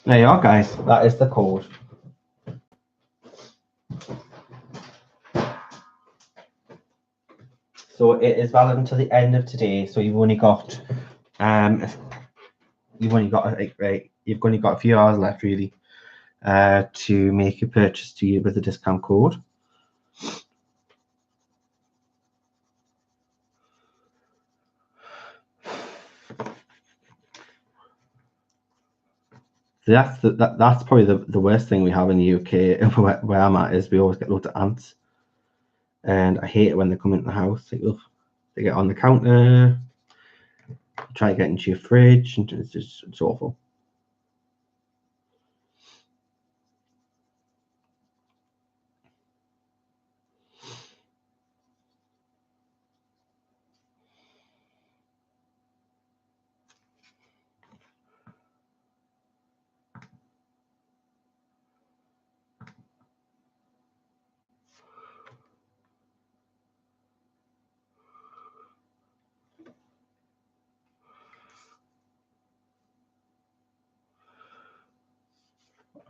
There you are, guys. That is the code. So it is valid until the end of today. So you've only got a few hours left, really, to make your purchase to you with the discount code. So that's probably the worst thing we have in the UK where I'm at is we always get loads of ants, and I hate it when they come into the house. They get on the counter, try to get into your fridge, and it's awful.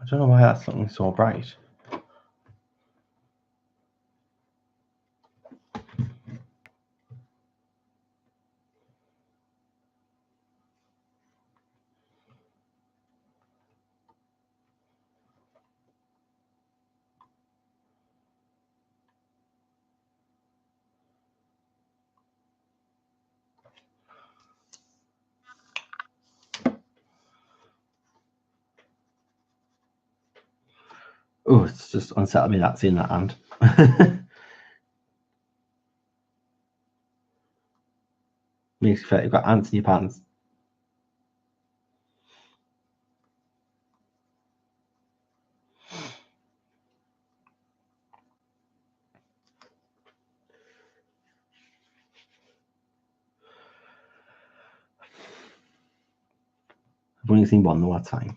I don't know why that's looking so bright. Oh, it's just unsettling me that seeing that ant. Makes you feel like you've got ants in your pants. I've only seen one though, that's fine.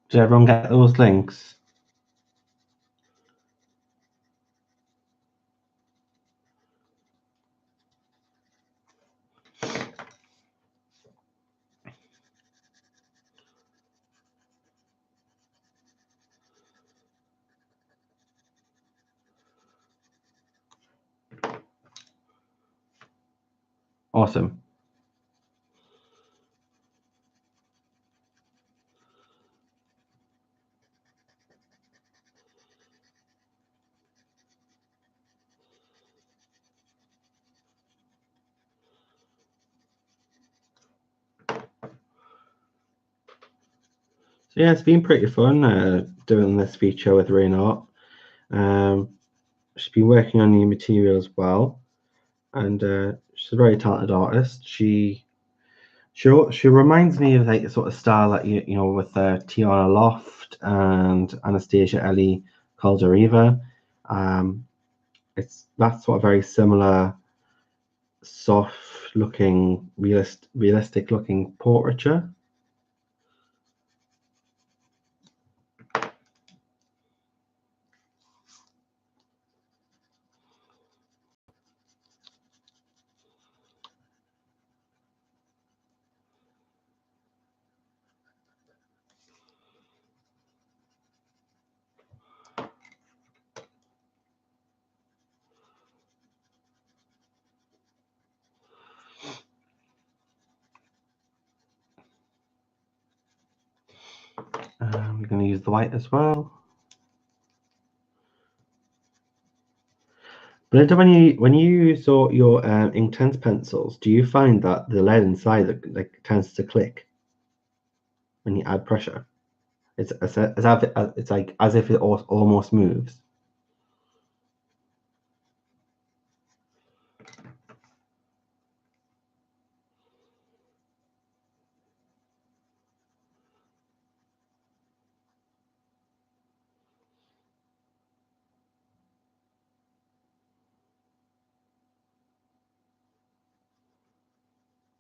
Did everyone get those links? Awesome. Yeah, it's been pretty fun doing this feature with Raen. She's been working on new material as well, and she's a very talented artist. She reminds me of like the sort of style that you know with Tiana Loft and Anastasia Ellie Caldereva. It's that sort of very similar, soft looking, realistic looking portraiture. We're going to use the white as well. But when you use your Inktense pencils, do you find that the lead inside like tends to click when you add pressure? It's like as if it almost moves.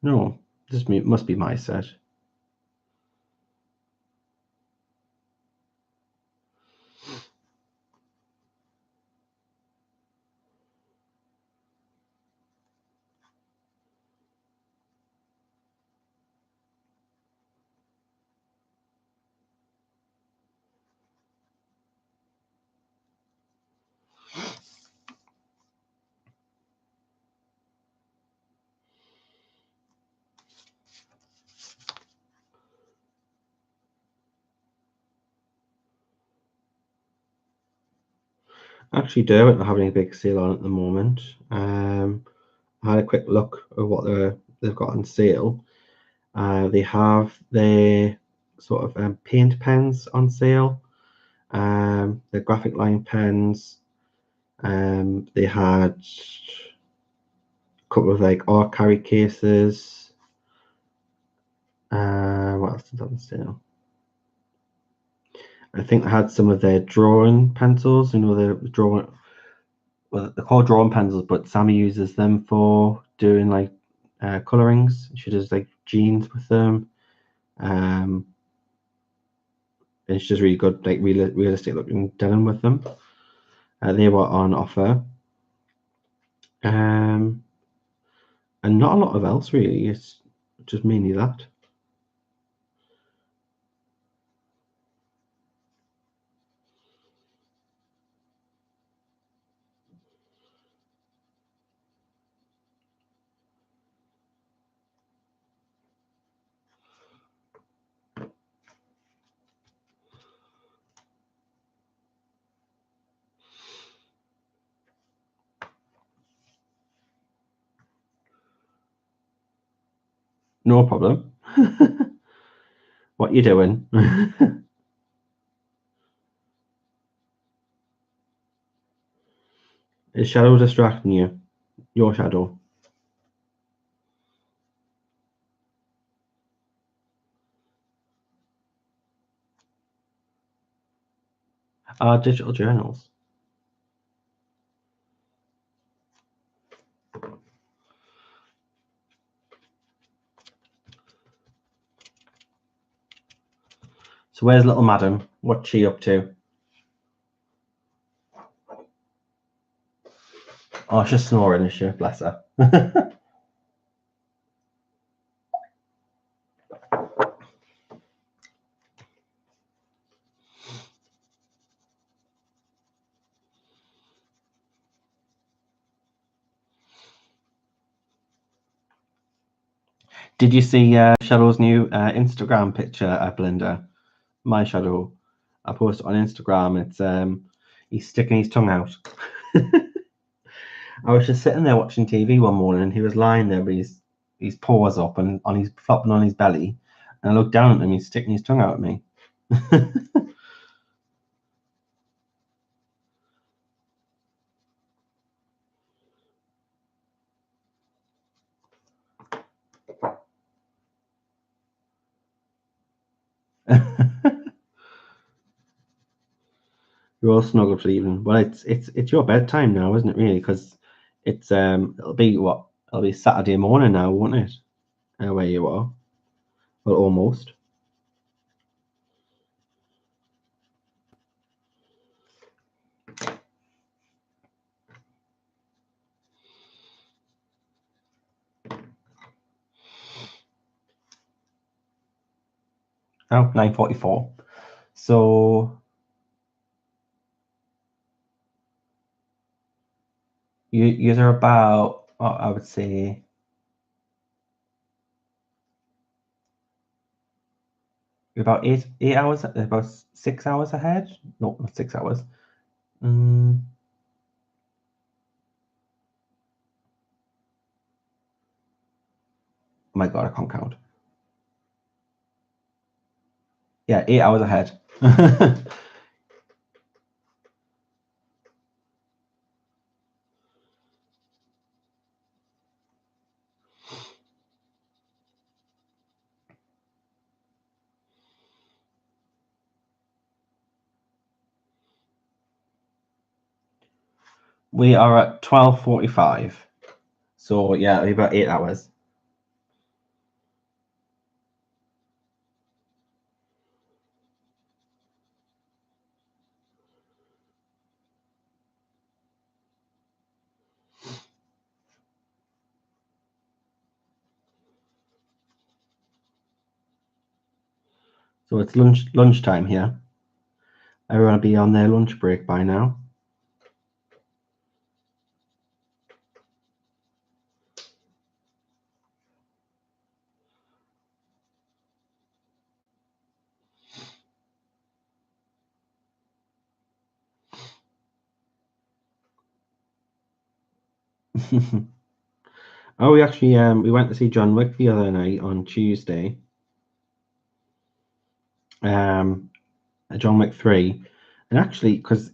No, this must be my set. Actually, Derwent are having a big sale on at the moment. I had a quick look at what they've got on sale. They have their sort of paint pens on sale. The graphic line pens. They had a couple of like art carry cases. What else is on sale? I think they had some of their drawing pencils. You know, the drawing. Well, they're called drawing pencils, but Sammy uses them for doing like colorings. She does like jeans with them. And it's just really good, like realistic looking denim with them. They were on offer. And not a lot of else really. It's just mainly that. No problem. What you doing? Is shadow distracting you? Your shadow. Digital journals. So where's little madam? What's she up to? Oh, she's snoring, is she? Bless her. Did you see Shadow's new Instagram picture, Belinda? My Shadow. I posted on Instagram. It's he's sticking his tongue out. I was just sitting there watching TV one morning, and he was lying there with his paws up and on his flopping on his belly. And I looked down at him. He's sticking his tongue out at me. You're all snuggled for the evening. Well, it's your bedtime now, isn't it? Really, because it's it'll be what? It'll be Saturday morning now, won't it? Where you are. Well, almost. Oh, 9:44. So you're about, I would say, you're about 8 hours, about 6 hours ahead. No, not 6 hours. Oh my God, I can't count. Yeah, 8 hours ahead. We are at 12:45. So yeah, it'll be about 8 hours. So it's lunchtime here. Everyone will be on their lunch break by now. Oh, we actually we went to see John Wick the other night on Tuesday. John Wick 3, and actually, because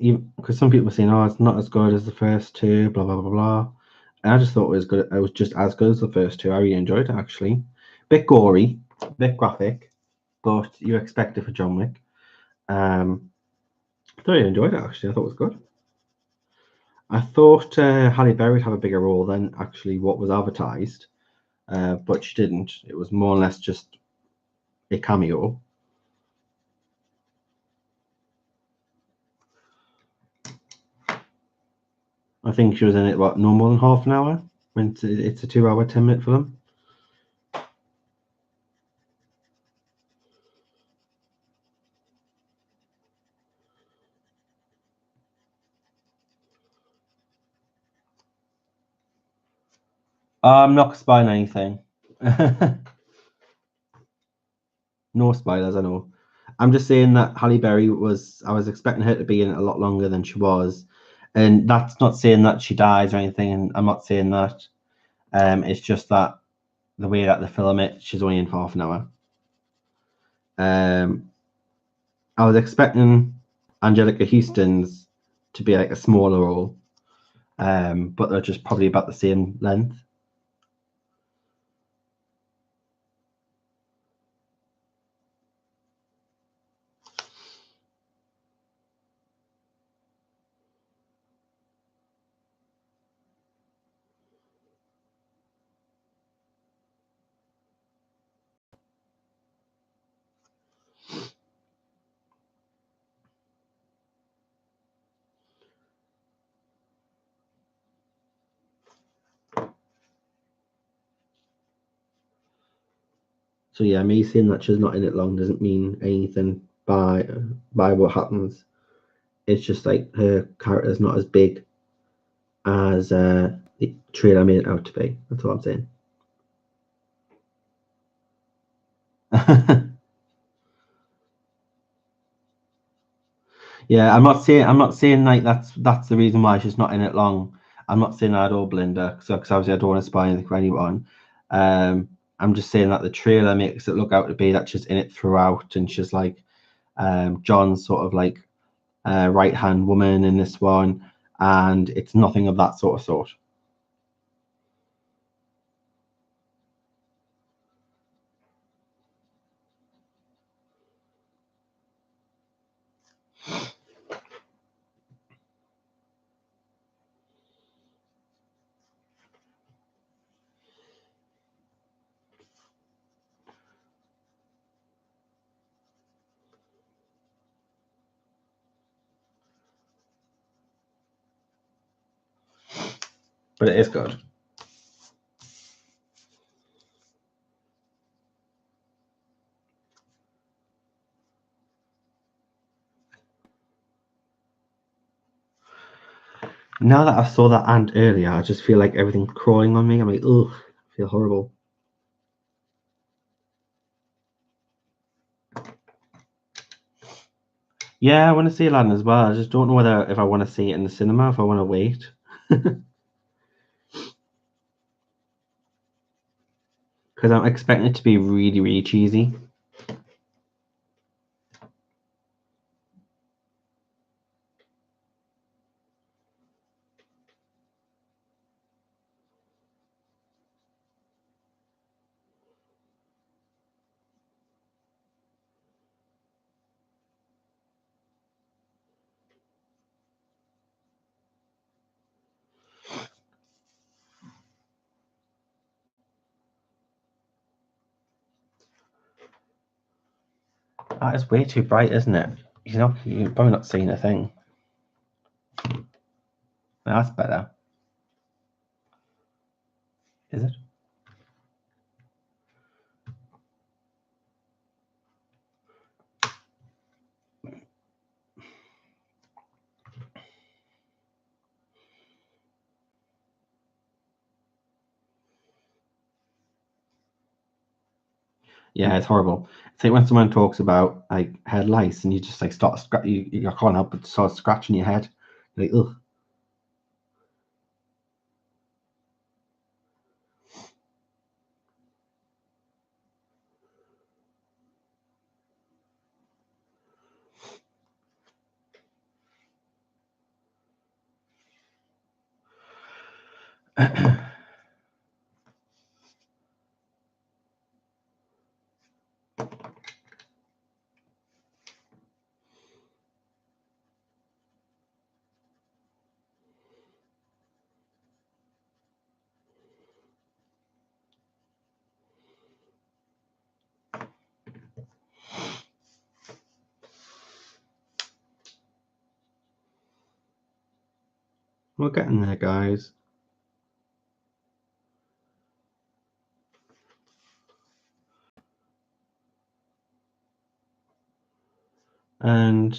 some people were saying, oh, it's not as good as the first two, blah blah blah blah. And I just thought it was good. It was just as good as the first two. I really enjoyed it actually. Bit gory, bit graphic, but you expect it for John Wick. I thoroughly enjoyed it actually. I thought it was good. I thought Halle Berry would have a bigger role than actually what was advertised, but she didn't. It was more or less just a cameo. I think she was in it, what, no more than half an hour? When it's a 2 hour, 10-minute film. I'm not spoiling anything. No spoilers, I know. I'm just saying that Halle Berry I was expecting her to be in it a lot longer than she was. And that's not saying that she dies or anything, and I'm not saying that. It's just that the way that they film it, she's only in for half an hour. I was expecting Angelica Houston's to be like a smaller role, but they're just probably about the same length. So yeah, me saying that she's not in it long doesn't mean anything by what happens. It's just like her character is not as big as the trailer made it out to be. That's all I'm saying. Yeah, I'm not saying like that's the reason why she's not in it long. I'm not saying that at all, Belinda, because obviously I don't want to spoil anything for anyone. I'm just saying that the trailer makes it look out to be that she's in it throughout, and she's like John's sort of like right hand woman in this one, and it's nothing of that sort. But it is good. Now that I saw that ant earlier, I just feel like everything's crawling on me. I'm like, ugh, I feel horrible. Yeah, I want to see Aladdin as well. I just don't know whether if I want to see it in the cinema, if I want to wait. Because I'm expecting it to be really, really cheesy. That is way too bright, isn't it? You're probably not seeing a thing. That's better. Is it? Yeah, it's horrible. It's like when someone talks about like head lice and you just like start you can't help but start scratching your head. You're like, ugh. We're getting there, guys. And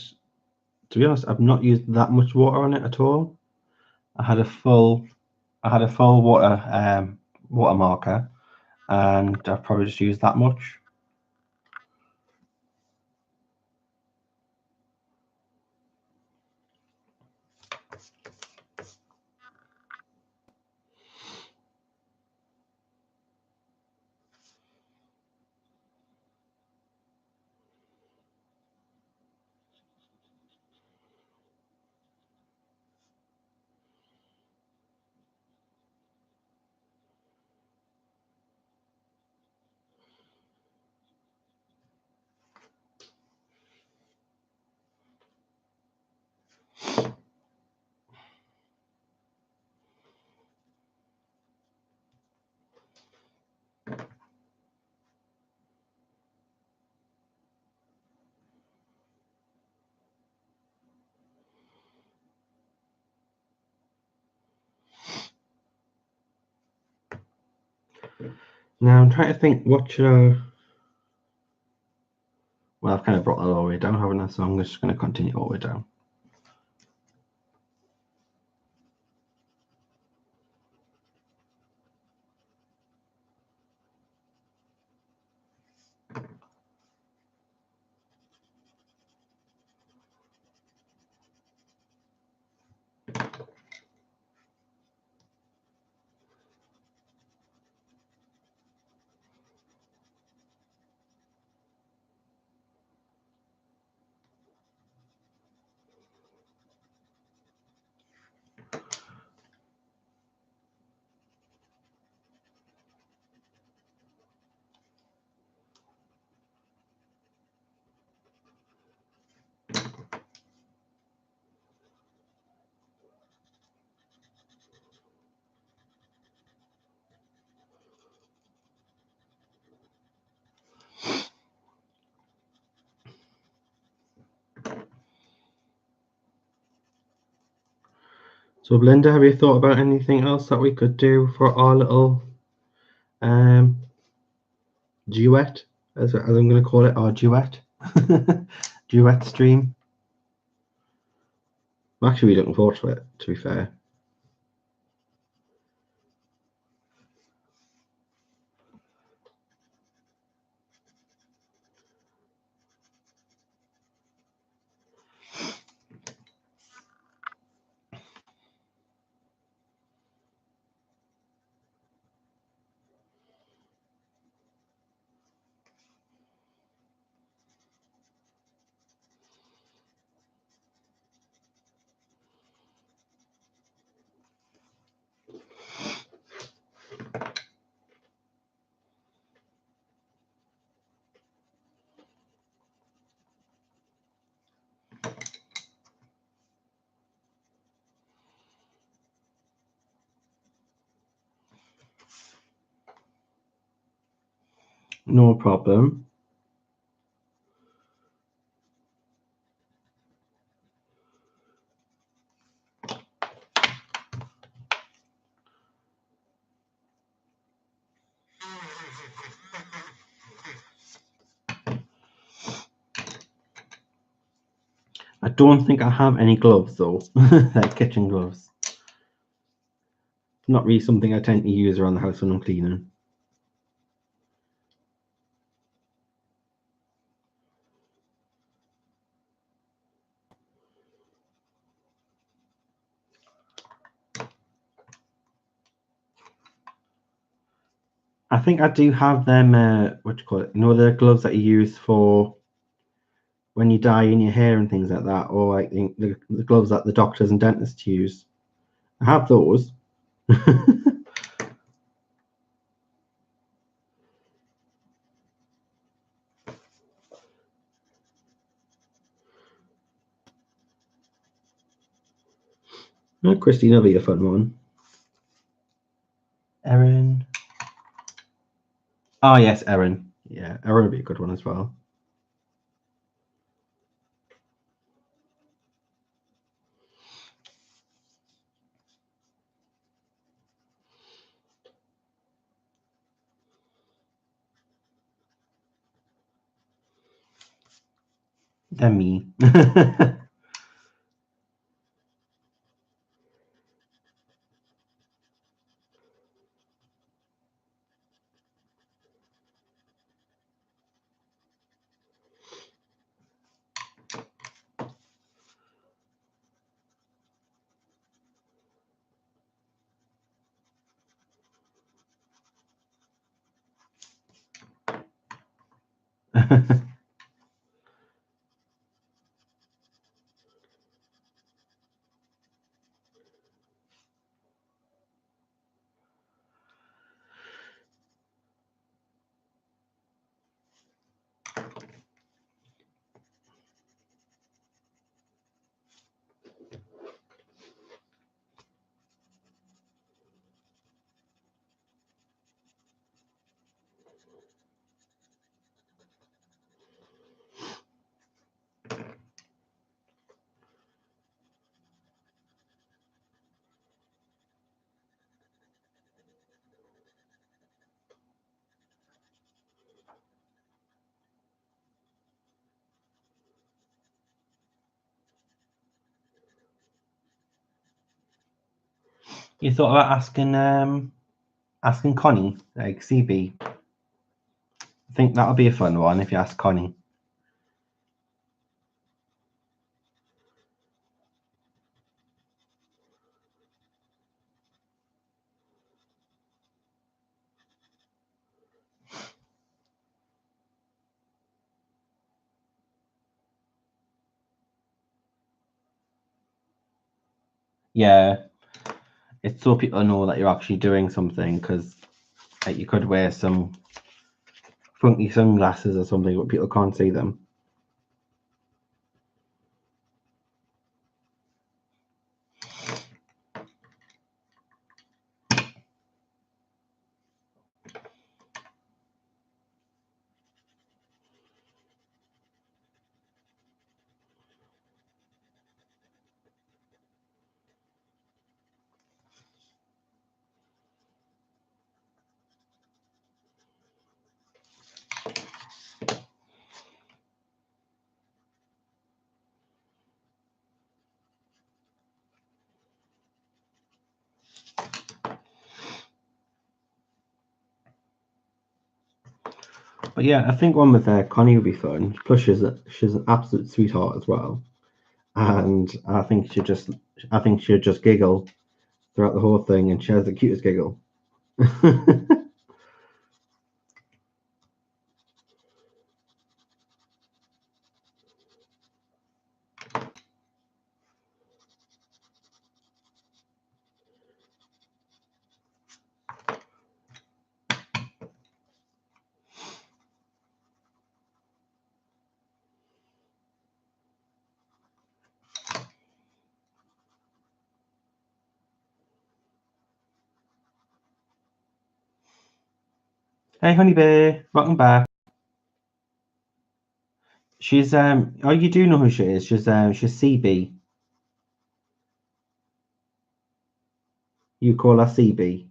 to be honest, I've not used that much water on it at all. I had a full water marker, and I've probably just used that much. Now I'm trying to think what should I. Well, I've kind of brought that all the way down, haven't I? So I'm just going to continue all the way down. So, Belinda, have you thought about anything else that we could do for our little duet, as I'm going to call it, our duet, duet stream? I'm actually really looking forward to it, to be fair. No problem. I don't think I have any gloves though, like kitchen gloves. Not really something I tend to use around the house when I'm cleaning. I think I do have them, what do you call it? You know, the gloves that you use for when you dye in your hair and things like that, or I think the gloves that the doctors and dentists use. I have those. Christine will be a fun one. Erin. Oh, yes, Erin. Yeah, Erin will be a good one as well. Then me. You thought about asking Connie, like CB. I think that'll be a fun one if you ask Connie. Yeah, it's so people know that you're actually doing something, because like, you could wear some funky sunglasses or something, but people can't see them. But yeah, I think one with Connie would be fun. Plus, she's an absolute sweetheart as well, and I think she'd just giggle throughout the whole thing, and she has the cutest giggle. Hey, honey bear, welcome back. She's oh, you do know who she is. She's CB. You call her CB.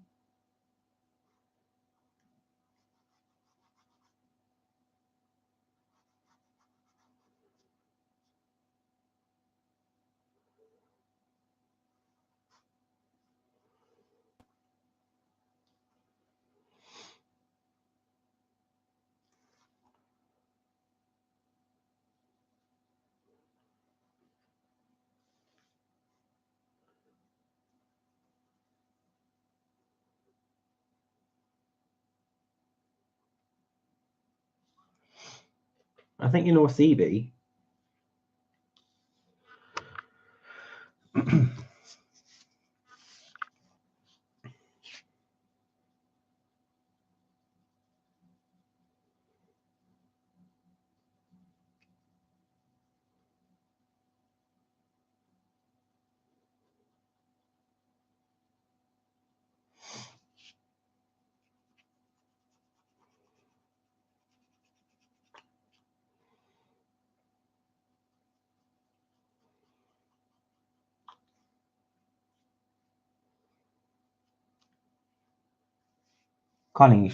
I think you know CB. Connie,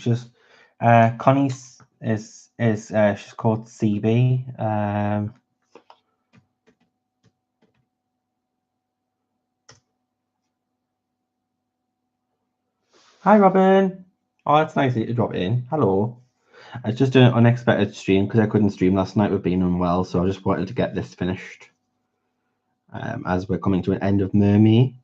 Connie's is she's called CB. Hi, Robin. Oh, it's nice of you to drop in. Hello. I was just doing an unexpected stream because I couldn't stream last night with being unwell, so I just wanted to get this finished as we're coming to an end of Mermy.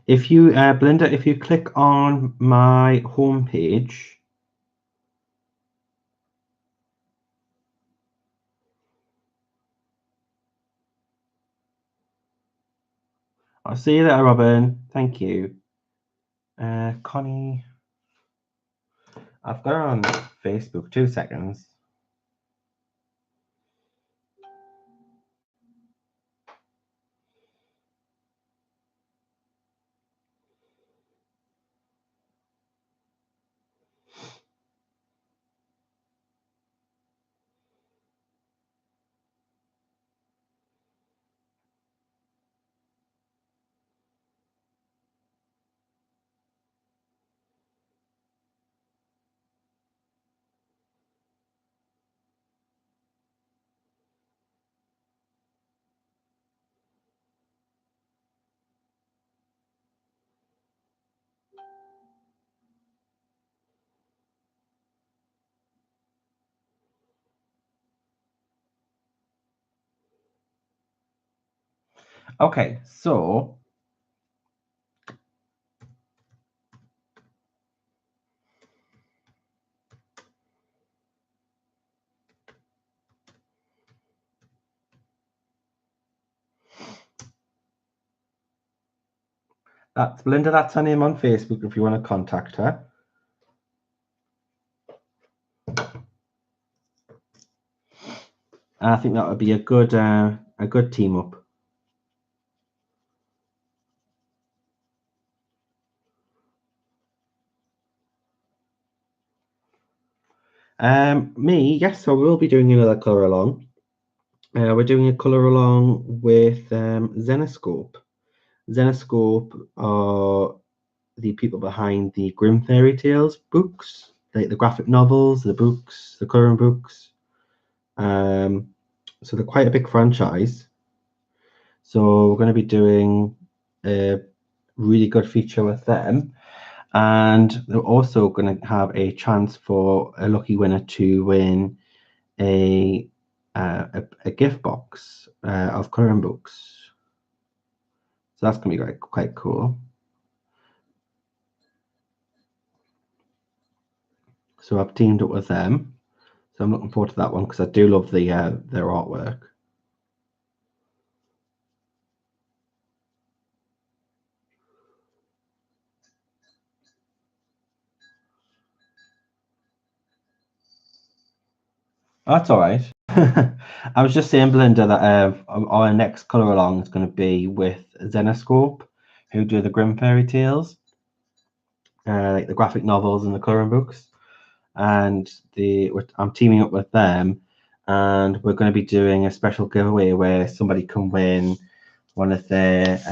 If you, Belinda, if you click on my homepage, I'll see you later, Robin. Thank you. Connie, I've got her on Facebook. 2 seconds. Okay, so that's Belinda. That's her name on Facebook if you want to contact her. I think that would be a good team up. Me, yes, so we'll be doing another colour along. We're doing a colour along with Zenoscope. Zenoscope are the people behind the Grimm Fairy Tales books, like the graphic novels, the books, the current books. So they're quite a big franchise. So we're going to be doing a really good feature with them. And they're also going to have a chance for a lucky winner to win a gift box of current books. So that's going to be quite cool. So I've teamed up with them. So I'm looking forward to that one because I do love their artwork. That's all right. I was just saying, Belinda, that our next colour along is going to be with Zenoscope, who do the Grimm Fairy Tales, like the graphic novels and the colouring books. And I'm teaming up with them, and we're going to be doing a special giveaway where somebody can win one of their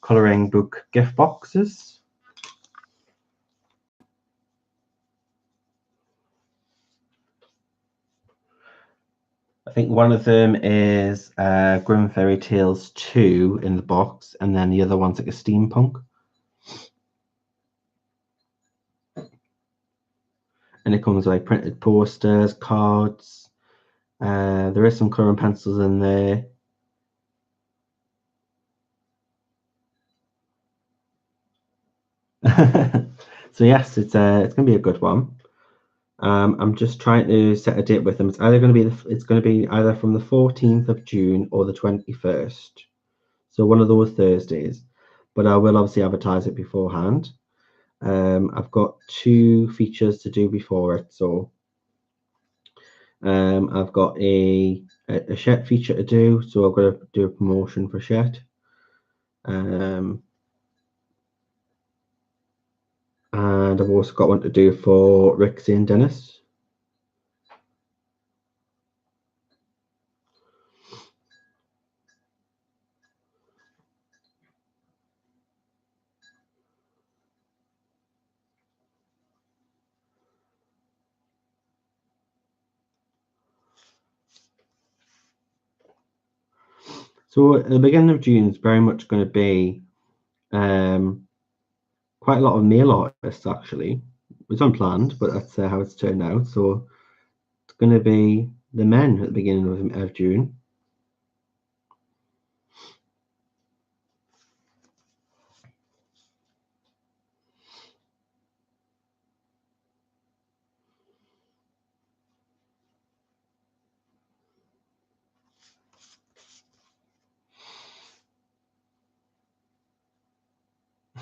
colouring book gift boxes. I think one of them is Grimm Fairy Tales 2 in the box, and then the other one's like a steampunk. And it comes with like printed posters, cards. There is some coloring pencils in there. So yes, it's going to be a good one. I'm just trying to set a date with them. It's going to be either from the 14th of June or the 21st. So one of those Thursdays. But I will obviously advertise it beforehand. I've got 2 features to do before it. So I've got a Shet feature to do. So I've got to do a promotion for Shet. And I've also got one to do for Rixie and Dennis. So at the beginning of June is very much going to be quite a lot of male artists actually. It's unplanned, but that's how it's turned out. So it's going to be the men at the beginning of June.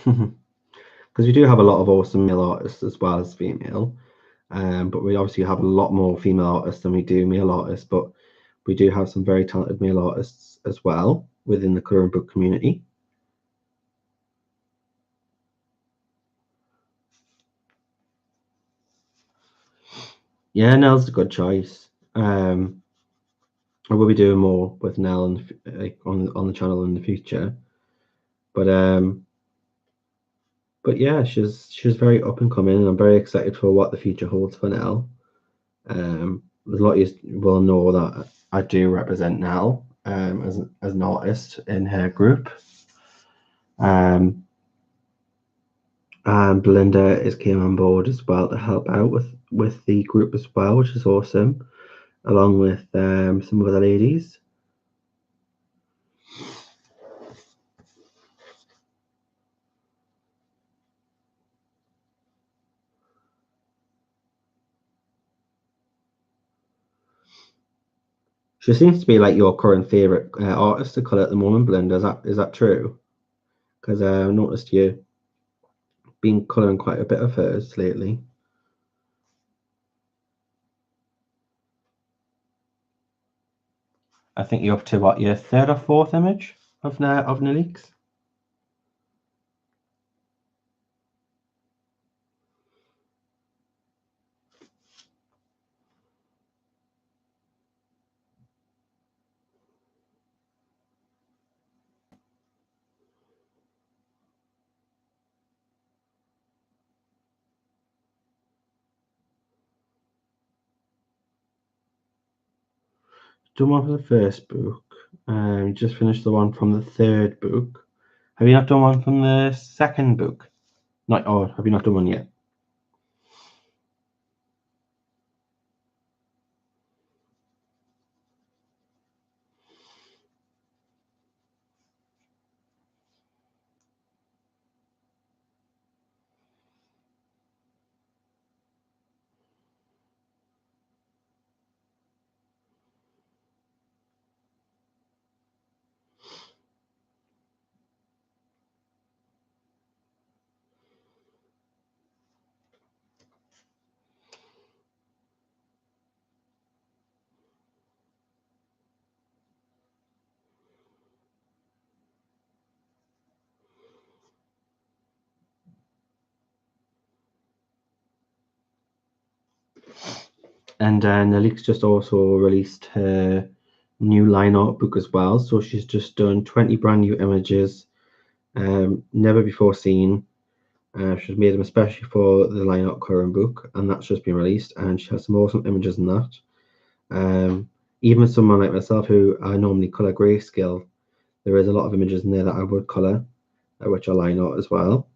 Because we do have a lot of awesome male artists as well as female. But we obviously have a lot more female artists than we do male artists, but we do have some very talented male artists as well within the current book community. Yeah, Nell's a good choice. I will be doing more with Nell on the channel in the future, but yeah, she's very up and coming, and I'm very excited for what the future holds for Nell. A lot of you will know that I do represent Nell as an artist in her group. And Belinda came on board as well to help out with the group as well, which is awesome, along with some of the ladies. She seems to be like your current favorite artist to colour at the moment, Belinda. Is that true? Because I noticed you been colouring quite a bit of hers lately. I think you're up to what, your 3rd or 4th image of Nalix? done one for the first book. You just finished the one from the third book. Have you not done one from the second book? Not, or have you not done one yet? And Nelik's just also released her new line art book as well. So she's just done 20 brand new images, never before seen. She's made them especially for the line art current book, and that's just been released. And she has some awesome images in that. Even someone like myself, who I normally color grayscale, there is a lot of images in there that I would color, which are line art as well.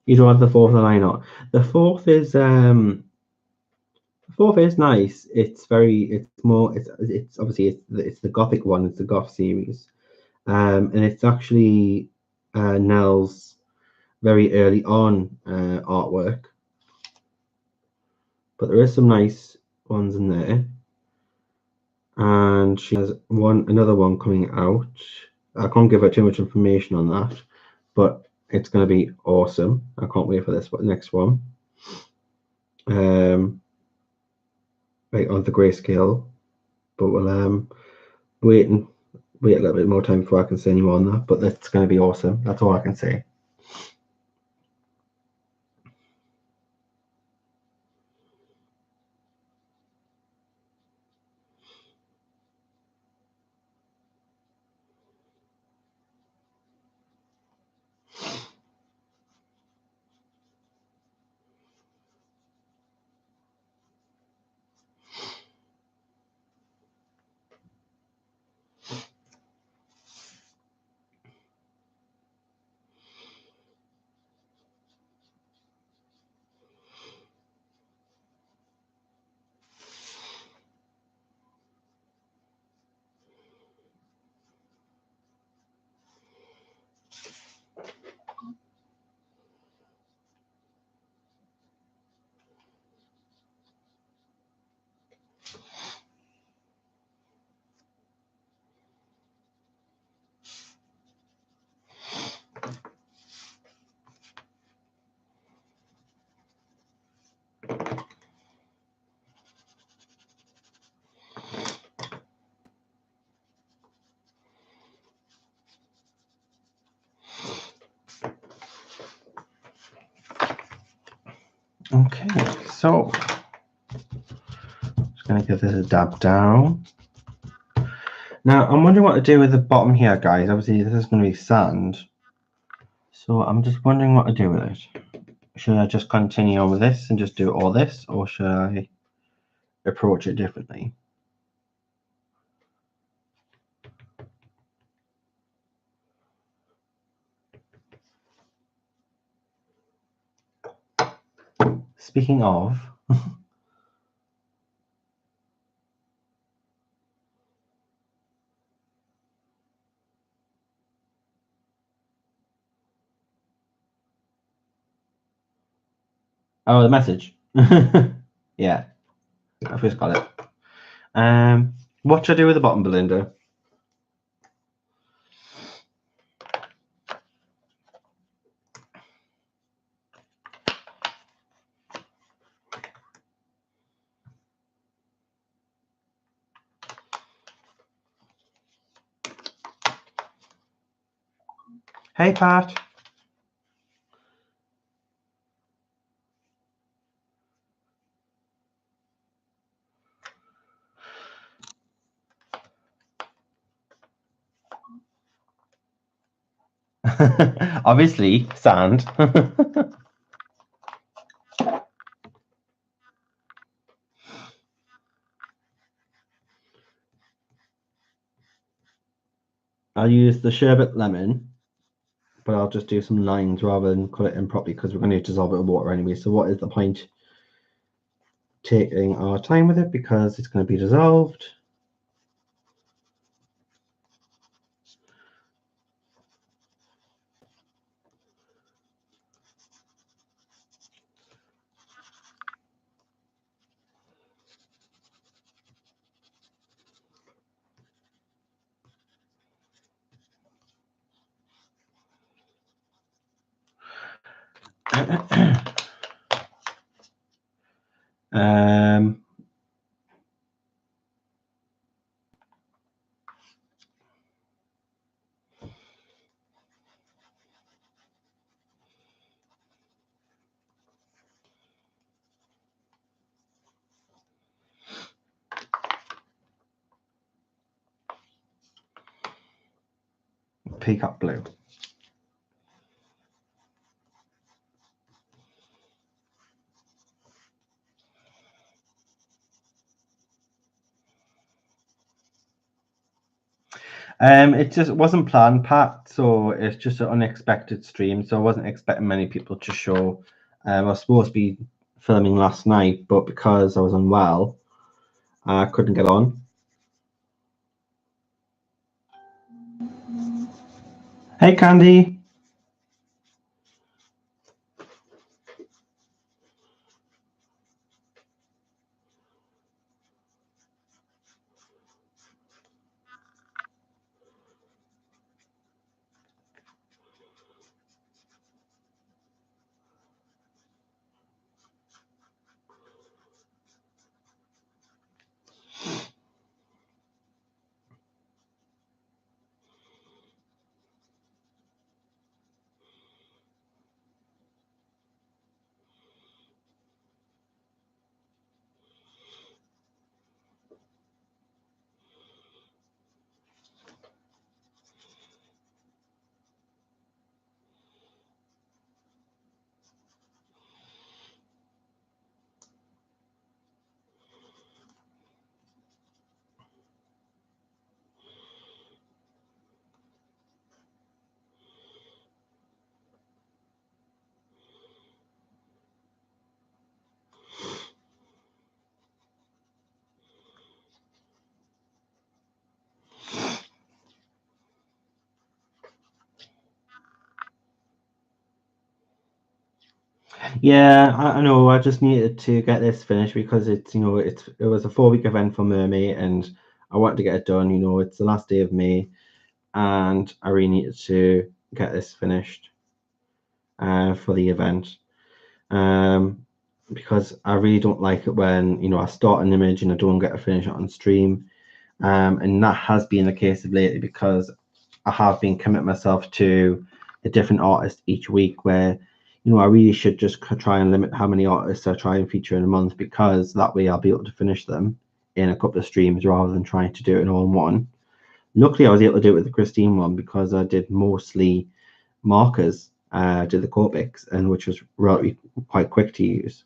You don't have the fourth line art. The fourth is nice. It's more. It's obviously it's the Gothic one. It's the Goth series, and it's actually Nell's very early on artwork. But there is some nice ones in there, and she has another one coming out. I can't give her too much information on that, but it's going to be awesome. I can't wait for this next one. Right on the grayscale, but we'll wait a little bit more time before I can say any more on that. But that's going to be awesome. That's all I can say. Okay, so just going to give this a dab down. Now, I'm wondering what to do with the bottom here, guys. Obviously, this is going to be sand. So I'm just wondering what to do with it. Should I just continue on with this and just do all this, or should I approach it differently? Speaking of, oh, the message. Yeah, I've just got it. What should I do with the bottom, Belinda? Hey, Pat. Obviously, sand. I'll use the sherbet lemon, but I'll just do some lines rather than cut it in properly because we're going to dissolve it with water anyway. So what is the point taking our time with it because it's going to be dissolved? um, peacock blue. It just wasn't planned, Pat, so it's just an unexpected stream. So I wasn't expecting many people to show. I was supposed to be filming last night, but because I was unwell, I couldn't get on. Hey, Candy. Yeah, I know. I just needed to get this finished because it was a 4 week event for Mermaid, and I wanted to get it done. It's the last day of May, and I really needed to get this finished for the event. Because I really don't like it when I start an image and I don't get to finish it on stream. And that has been the case of lately because I have been committing myself to a different artist each week where I really should just try and limit how many artists I try and feature in a month because that way I'll be able to finish them in a couple of streams rather than trying to do it all in one. Luckily, I was able to do it with the Christine one because I did mostly markers, did the Copics, and which was relatively quite quick to use.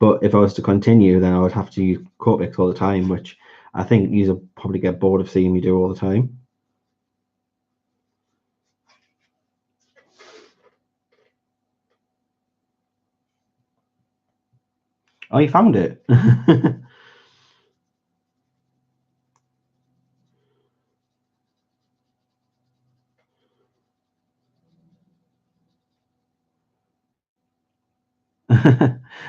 But if I was to continue, then I would have to use Copics all the time, which I think you'll probably get bored of seeing me do all the time. Oh, you found it.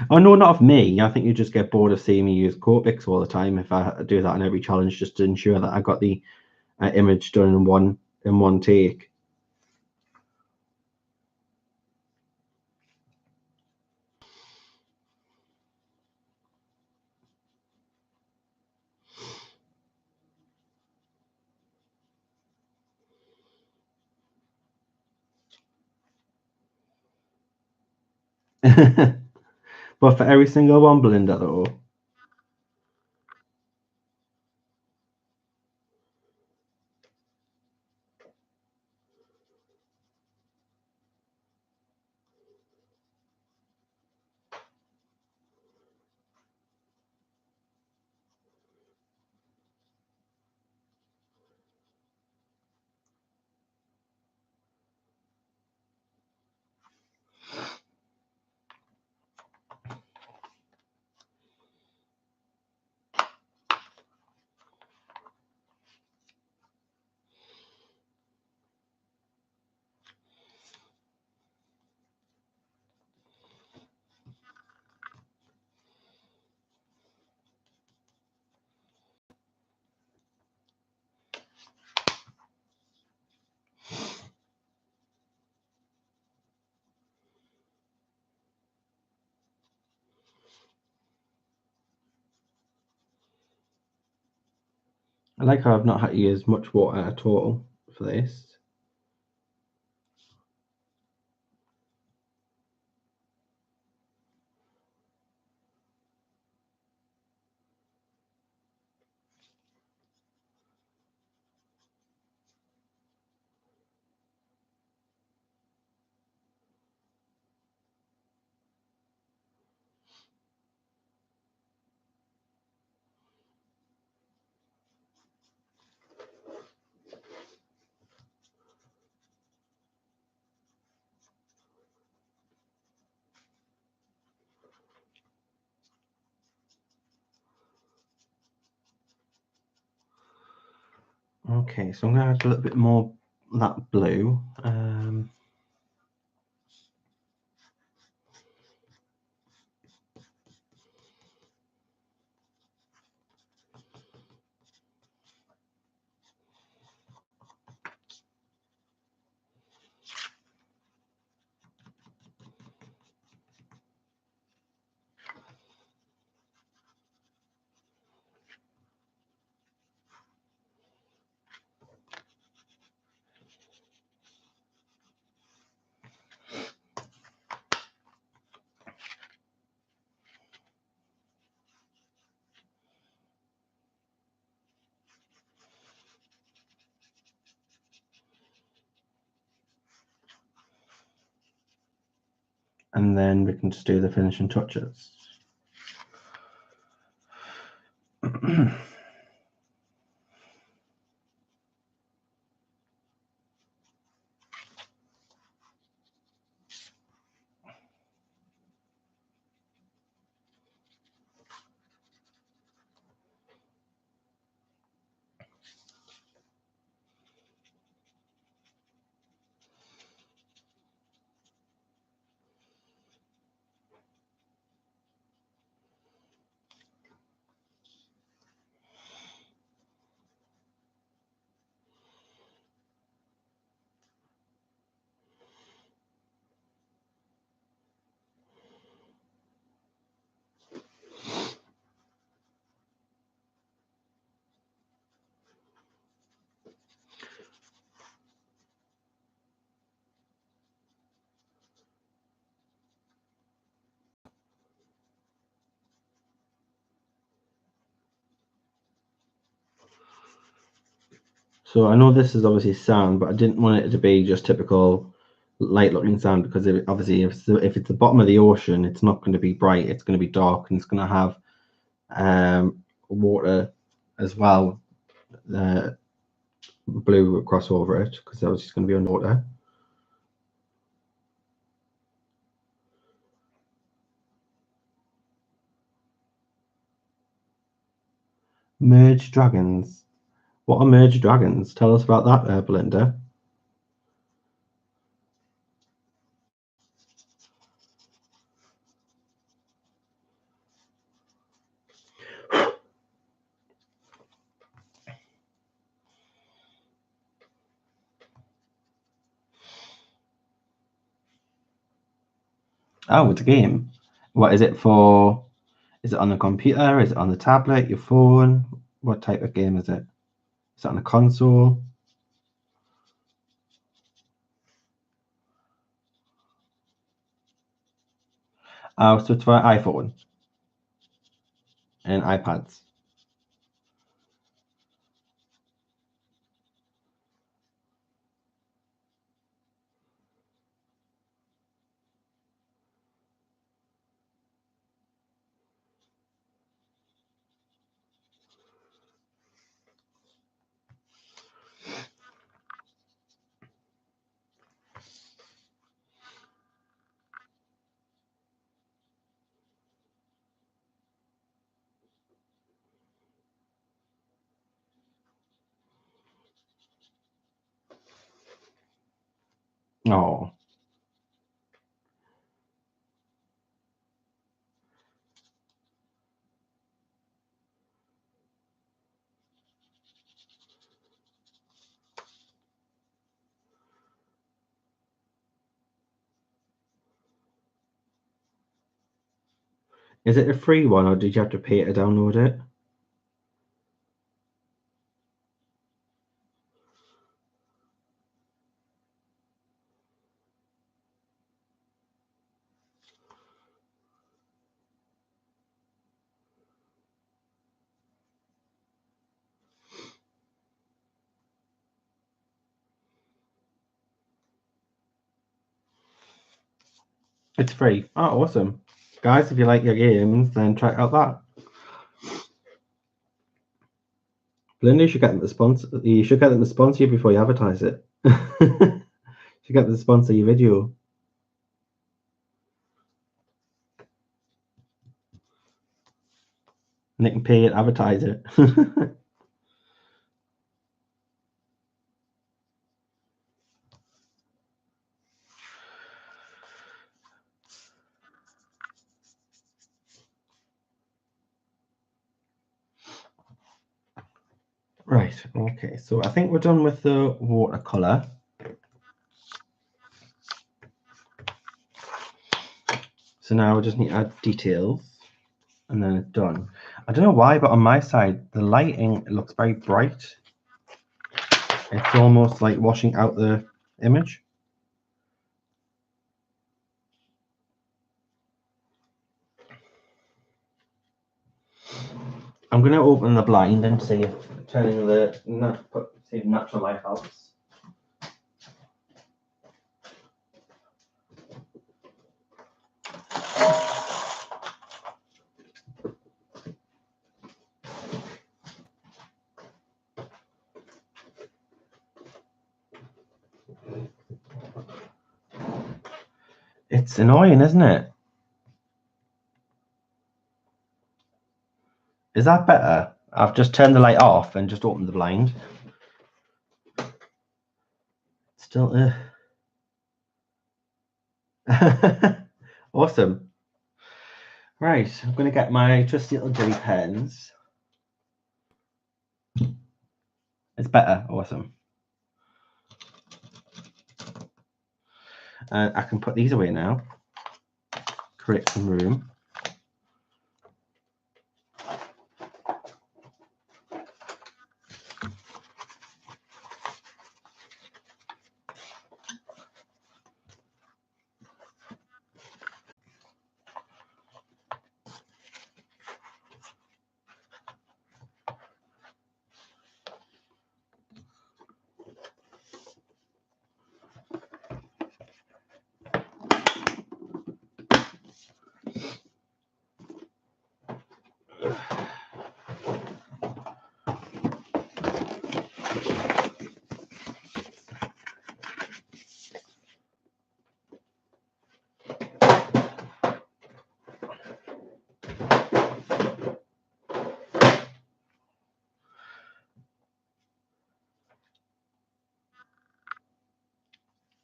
Oh no, not of me. I think you just get bored of seeing me use Copics all the time if I do that in every challenge just to ensure that I got the image done in one take. But for every single one, Belinda, though. I like how I've not had to use much water at all for this. Okay, so I'm going to add a little bit more of that blue. And then we can just do the finishing touches. So I know this is obviously sand, but I didn't want it to be just typical light-looking sand because obviously if it's the bottom of the ocean, it's not going to be bright. It's going to be dark, and it's going to have water as well, blue across over it because that was just going to be underwater. Merge dragons. What are merge dragons? Tell us about that, Belinda. Oh, it's a game. What is it for? Is it on the computer? Is it on the tablet, your phone? What type of game is it? Is it on a console? So it's for iPhone and iPads. Oh, is it a free one or did you have to pay to download it? It's free. Oh, awesome. Guys, if you like your games, then check out that. Linda, you should get them to sponsor. You should get them to sponsor you before you advertise it. You should get them to sponsor your video. And they can pay it, advertise it. Right, okay, so I think we're done with the watercolor. So now we just need to add details and then it's done. I don't know why, but on my side, the lighting looks very bright. It's almost like washing out the image. I'm going to open the blind and see if turning the natural light helps. It's annoying, isn't it? Is that better? I've just turned the light off and just opened the blind. Still, awesome. Right, I'm going to get my trusty little jelly pens. It's better, awesome. And I can put these away now. Create some room.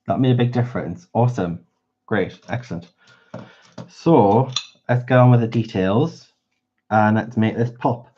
That made a big difference. Awesome. Great. Excellent. So let's go on with the details and let's make this pop.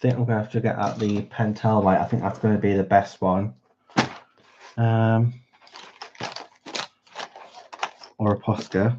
think I'm going to have to get out the Pentel white. I think that's going to be the best one. Or a Posca.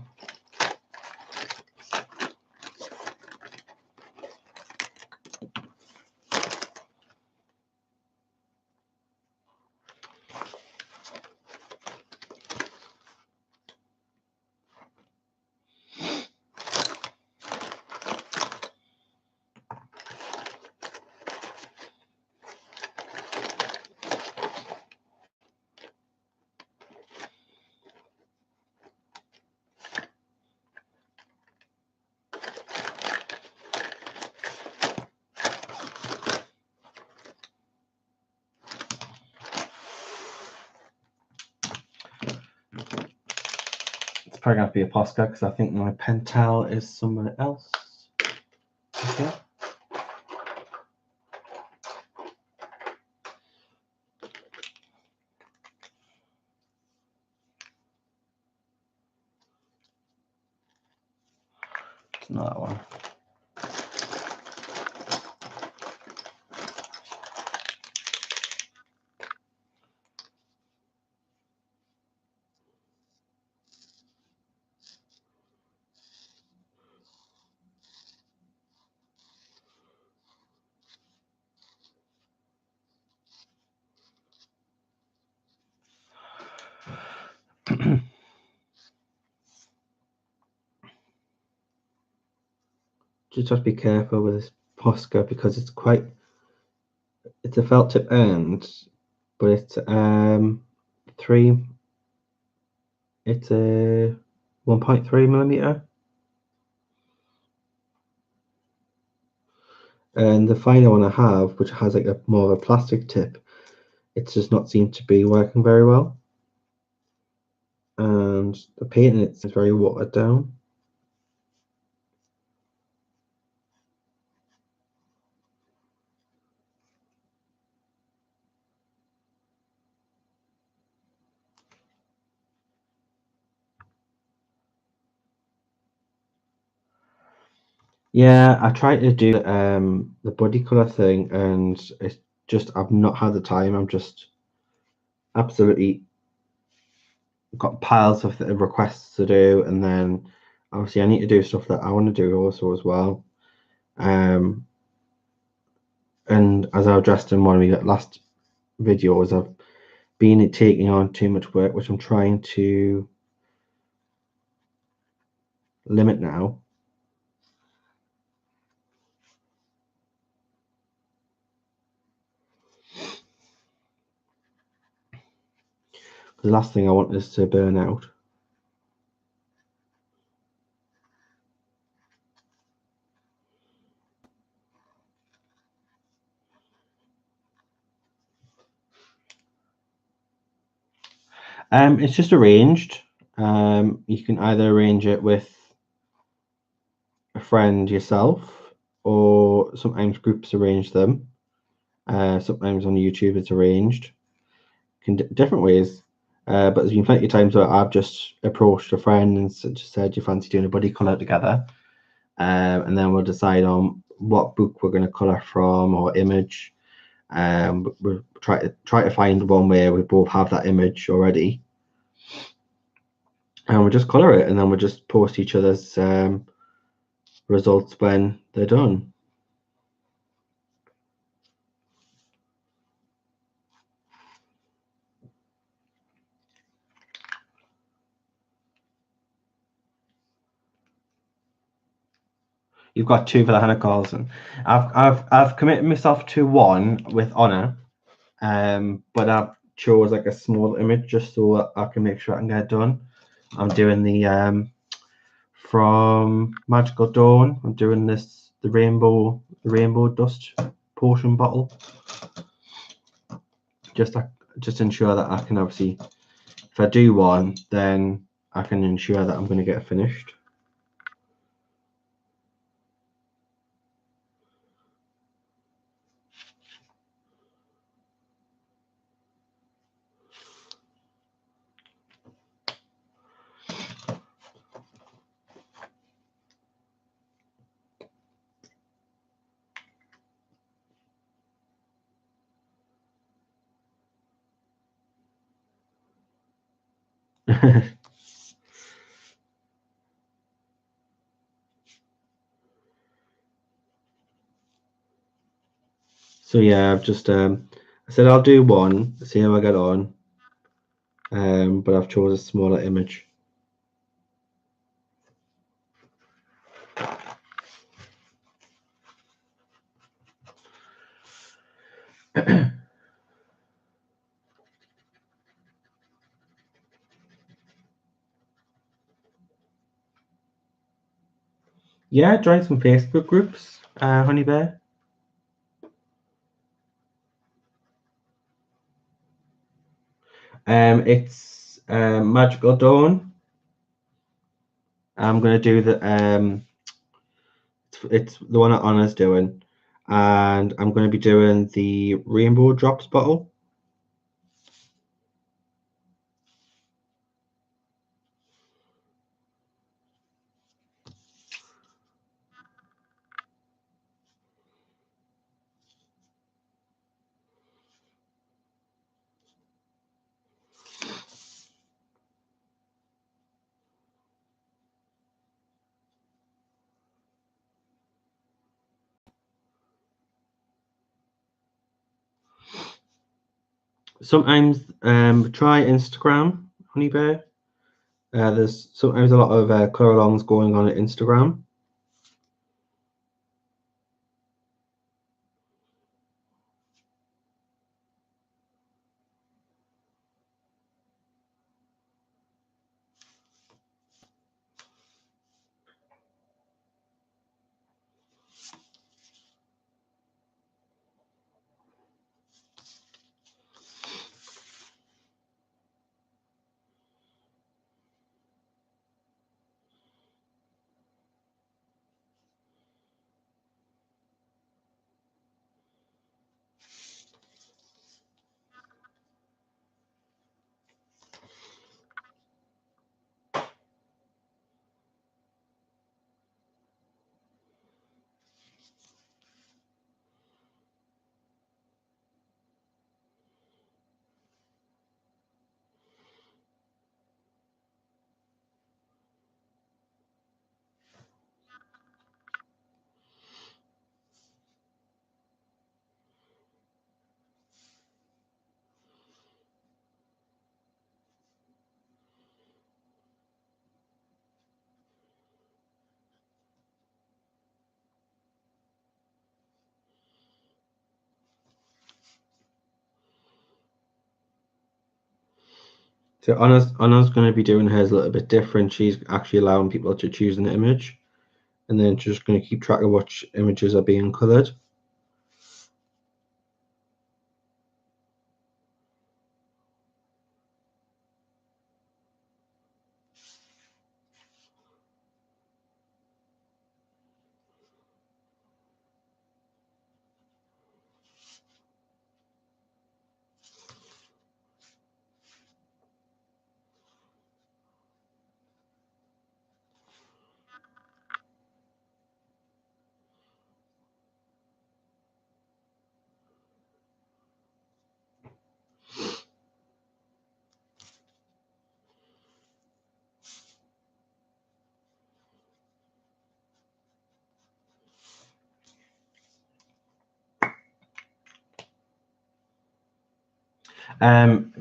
It's probably going to be a Posca because I think my Pentel is somewhere else. Okay. It's not that one. Just have to be careful with this Posca because it's a felt tip end, but it's it's a 1.3mm, and the finer one I have, which has like a more of a plastic tip, it does not seem to be working very well, and the paint in it is very watered down. Yeah, I tried to do the body color thing, and it's just I've not had the time. I'm just absolutely got piles of the requests to do, and then obviously I need to do stuff that I want to do also as well. And as I addressed in one of the last videos, I've been taking on too much work, which I'm trying to limit now. The last thing I want is to burn out. It's just arranged. You can either arrange it with a friend yourself, or sometimes groups arrange them. Sometimes on YouTube it's arranged. Different ways. But there's been plenty of times where I've just approached a friend and just said, "Do you fancy doing a buddy colour together?" And then we'll decide on what book we're going to colour from or image. We'll try to find one where we both have that image already, and we'll just colour it, and then we'll just post each other's results when they're done. You've got two for the Hannah Carlson. I've committed myself to one with honour, but I've chose like a small image just so I can make sure I can get it done. I'm doing the from Magical Dawn. I'm doing the rainbow dust potion bottle. Just ensure that I can obviously, if I do one, then I can ensure that I'm going to get it finished. So yeah, I've just I said I'll do one, see how I get on. But I've chosen a smaller image. Yeah, join some Facebook groups, Honey Bear. It's Magical Dawn. I'm gonna do the it's the one that Anna's doing, and I'm gonna be doing the Rainbow Drops bottle. Sometimes try Instagram, Honey Bear. There's sometimes a lot of colour alongs going on at Instagram. So Anna's going to be doing hers a little bit different. She's actually allowing people to choose an image, and then she's just going to keep track of which images are being coloured.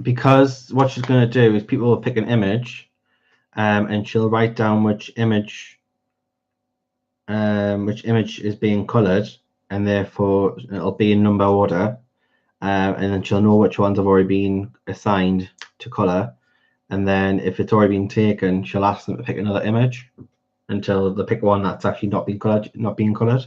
Because what she's going to do is people will pick an image, and she'll write down which image is being coloured, and therefore it'll be in number order, and then she'll know which ones have already been assigned to colour, and then if it's already been taken, she'll ask them to pick another image until they pick one that's actually not being coloured.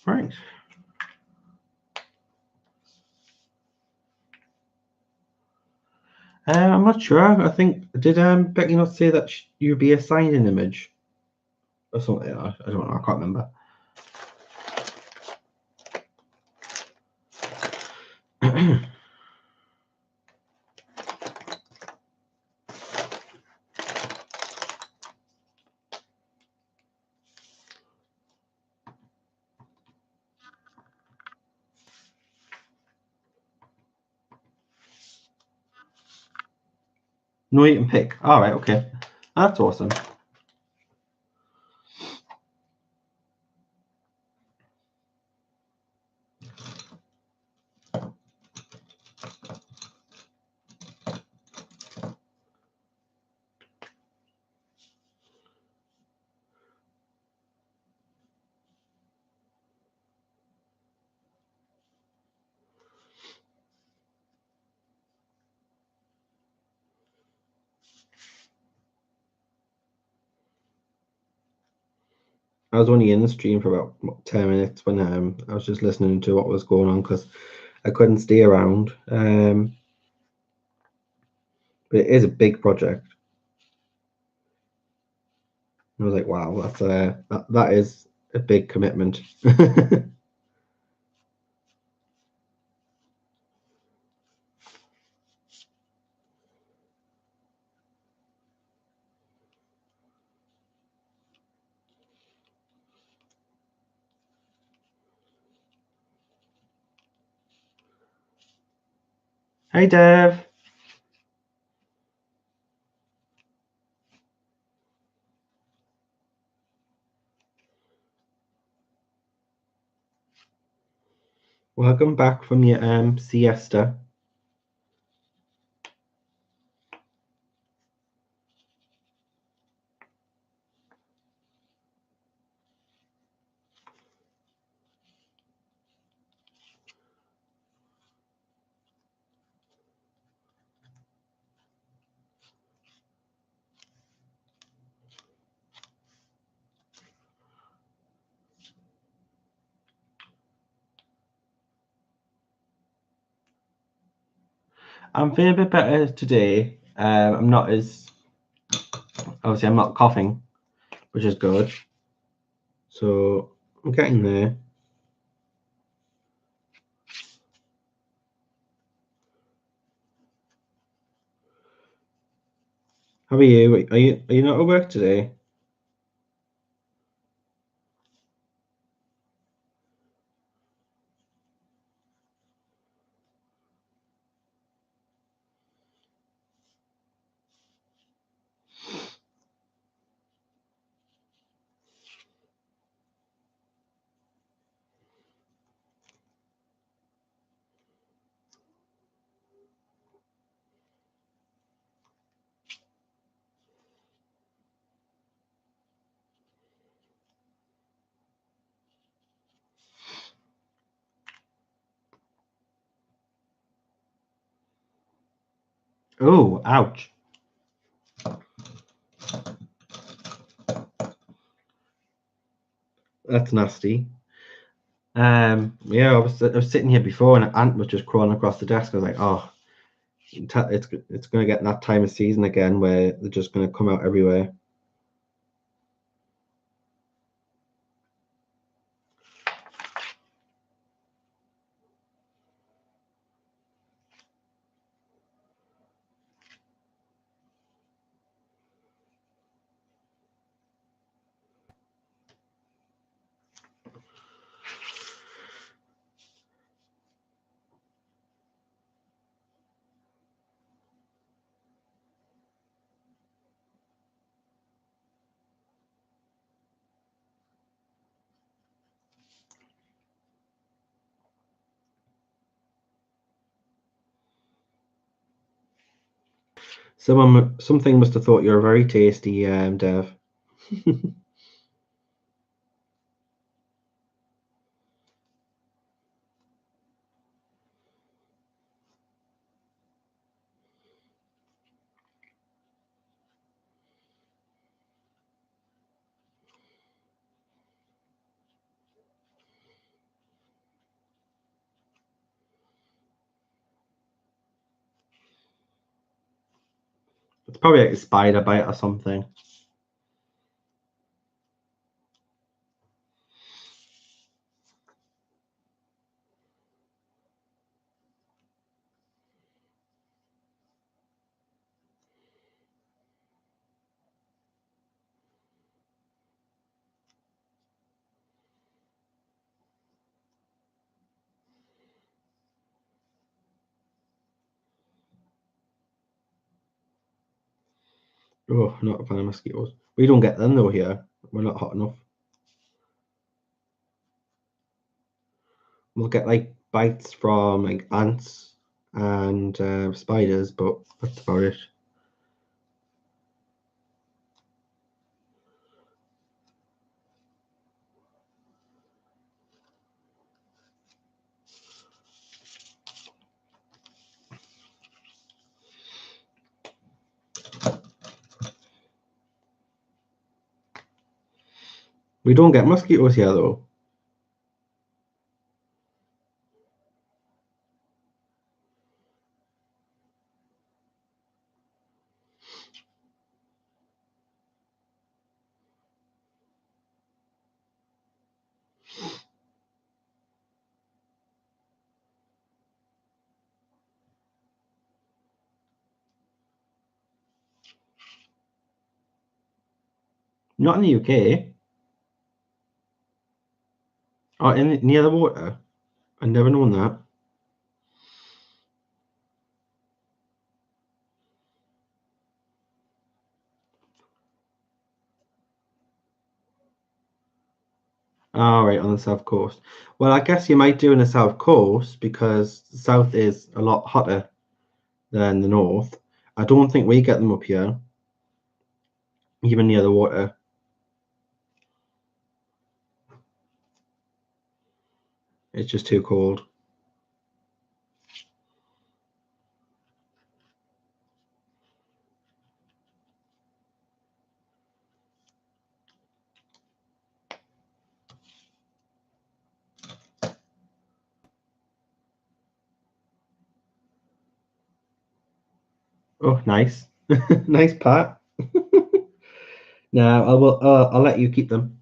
Right. I'm not sure. I think did Becky not say that you'd be assigned an image or something? I don't know. I can't remember. No, you can pick. All right. Okay. That's awesome. I was only in the stream for about 10 minutes when I was just listening to what was going on because I couldn't stay around. But it is a big project. I was like, wow, that's that is a big commitment. Hey, Dev. Welcome back from your siesta. I'm feeling a bit better today. I'm not as obviously I'm not coughing, which is good. So I'm getting there. How are you? Are you not at work today? Oh, ouch. That's nasty. Yeah, I was sitting here before and an ant was just crawling across the desk. I was like, oh, it's going to get that time of season again where they're just going to come out everywhere. Something must have thought you were very tasty, Dev. It's probably like a spider bite or something. Oh, not a fan of mosquitoes. We don't get them though here. We're not hot enough. We'll get like bites from like ants and spiders, but that's about it. We don't get mosquitoes here though. Not in the UK. Or near the water. I've never known that. All right, on the south coast. Well, I guess you might do in the south coast because the south is a lot hotter than the north. I don't think we get them up here, even near the water. It's just too cold. Oh, nice. Nice part. Now I will. I'll let you keep them.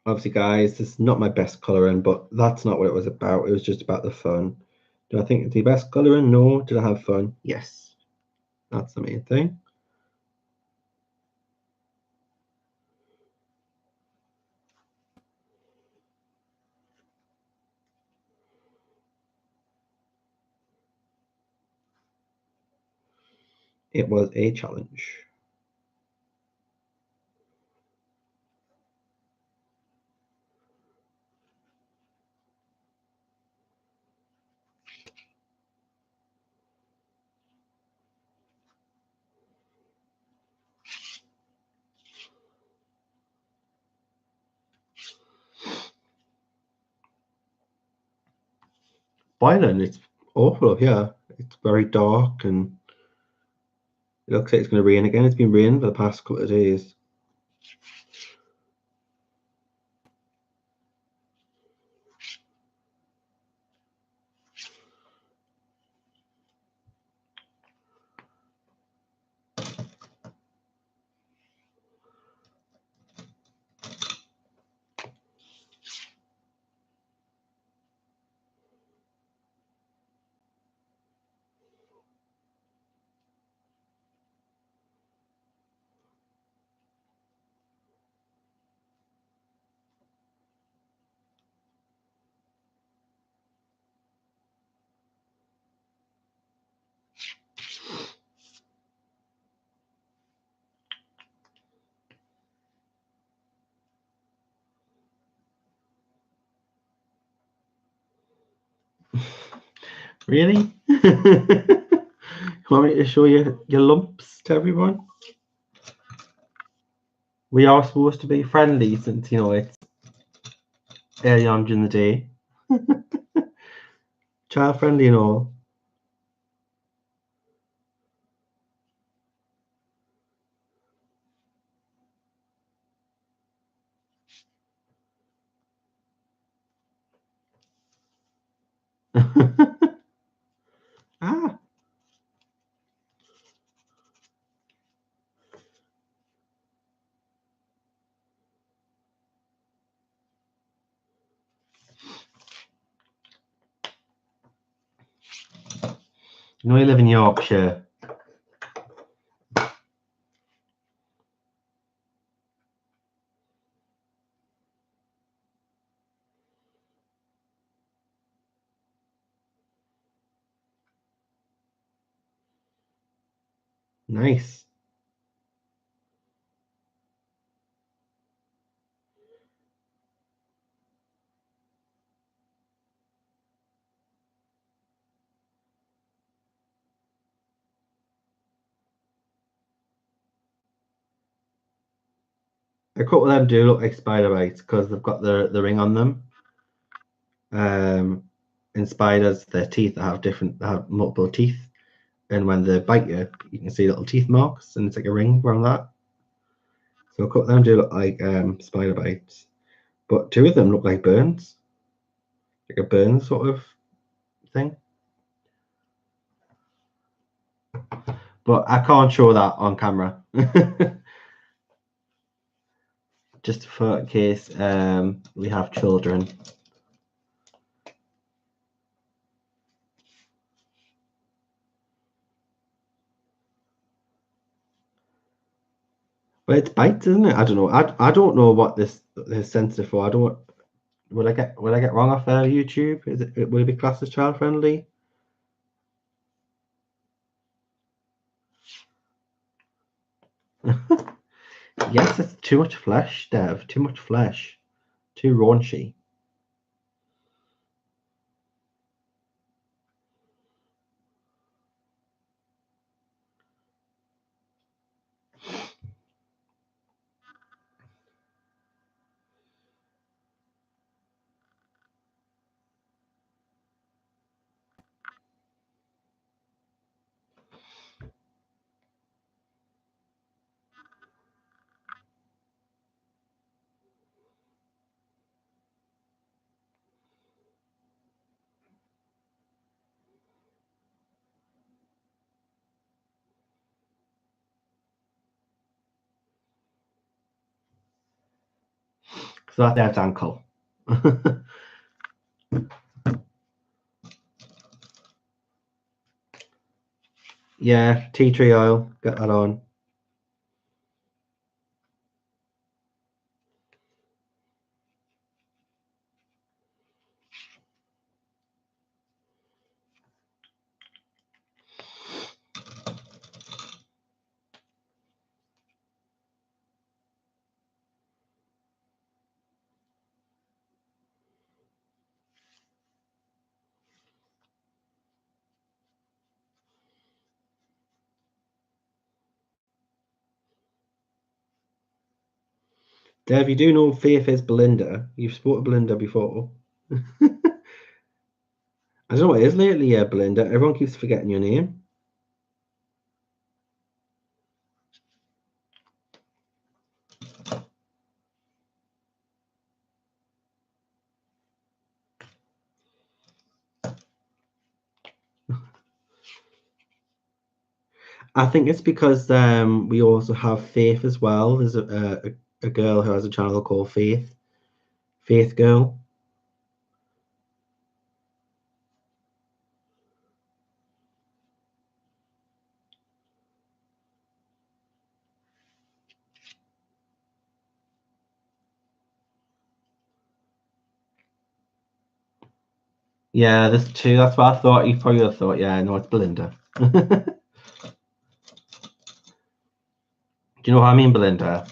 Obviously, guys, this is not my best colouring, but that's not what it was about. It was just about the fun. Do I think it's the best colouring? No. Did I have fun? Yes. That's the main thing. It was a challenge. Boiling, it's awful here. It's very dark and it looks like it's going to rain again. It's been raining for the past couple of days. Really? Want me to show you your lumps to everyone? We are supposed to be friendly since, you know, it's early on during the day. Child friendly and all. Ah. You know you live in Yorkshire. Nice. A couple of them do look like spider bites because they've got the ring on them. In spiders, their teeth have multiple teeth, and when they bite you, you can see little teeth marks, and it's like a ring around that. So a couple of them do look like spider bites, but two of them look like burns, like a burn sort of thing. But I can't show that on camera. Just for in case we have children. But it's bites, isn't it? I don't know. I don't know what this is sensitive for. I don't. Will I get wrong off YouTube? Will it be classed as child friendly? Yes, it's too much flesh, Dev. Too much flesh. Too raunchy. So that's Dev's ankle. Yeah, tea tree oil. Get that on. Dev, you do know Faith is Belinda. You've spoken to Belinda before. I don't know what it is lately, Belinda. Everyone keeps forgetting your name. I think it's because we also have Faith as well. There's a girl who has a channel called Faith. Faith Girl. Yeah, there's two. That's what I thought. You probably would have thought, yeah, no, it's Belinda. Do you know what I mean, Belinda?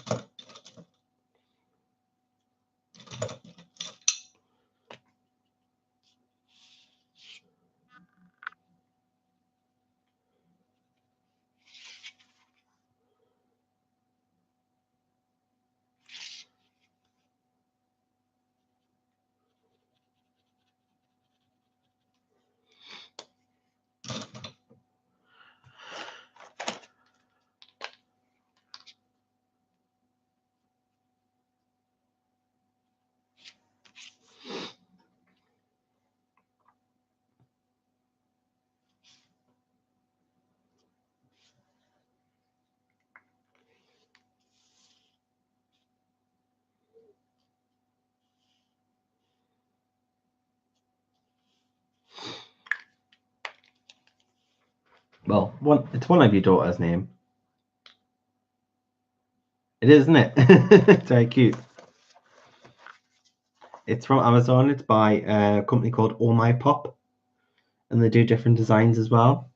Well, it's one of your daughter's name. It is, isn't it? It's very cute. It's from Amazon. It's by a company called Oh My Pop, and they do different designs as well.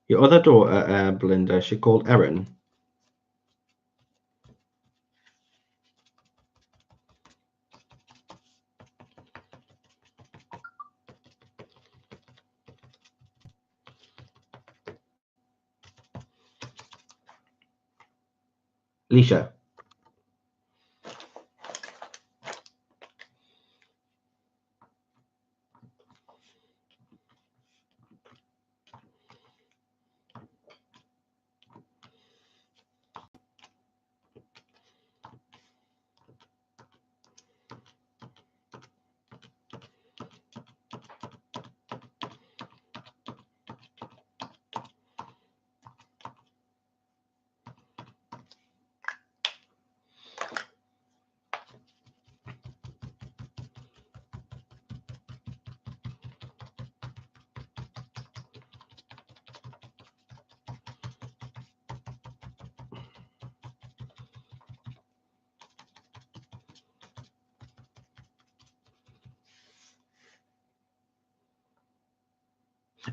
Your other daughter, Belinda, she called Erin. Alicia.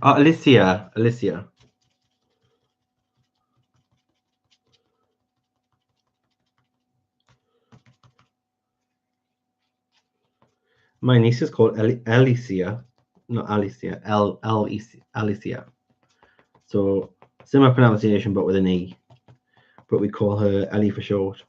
Oh, Alicia. Alicia. My niece is called Alicia, not Alicia. Alicia. So similar pronunciation, but with an E. But we call her Ellie for short.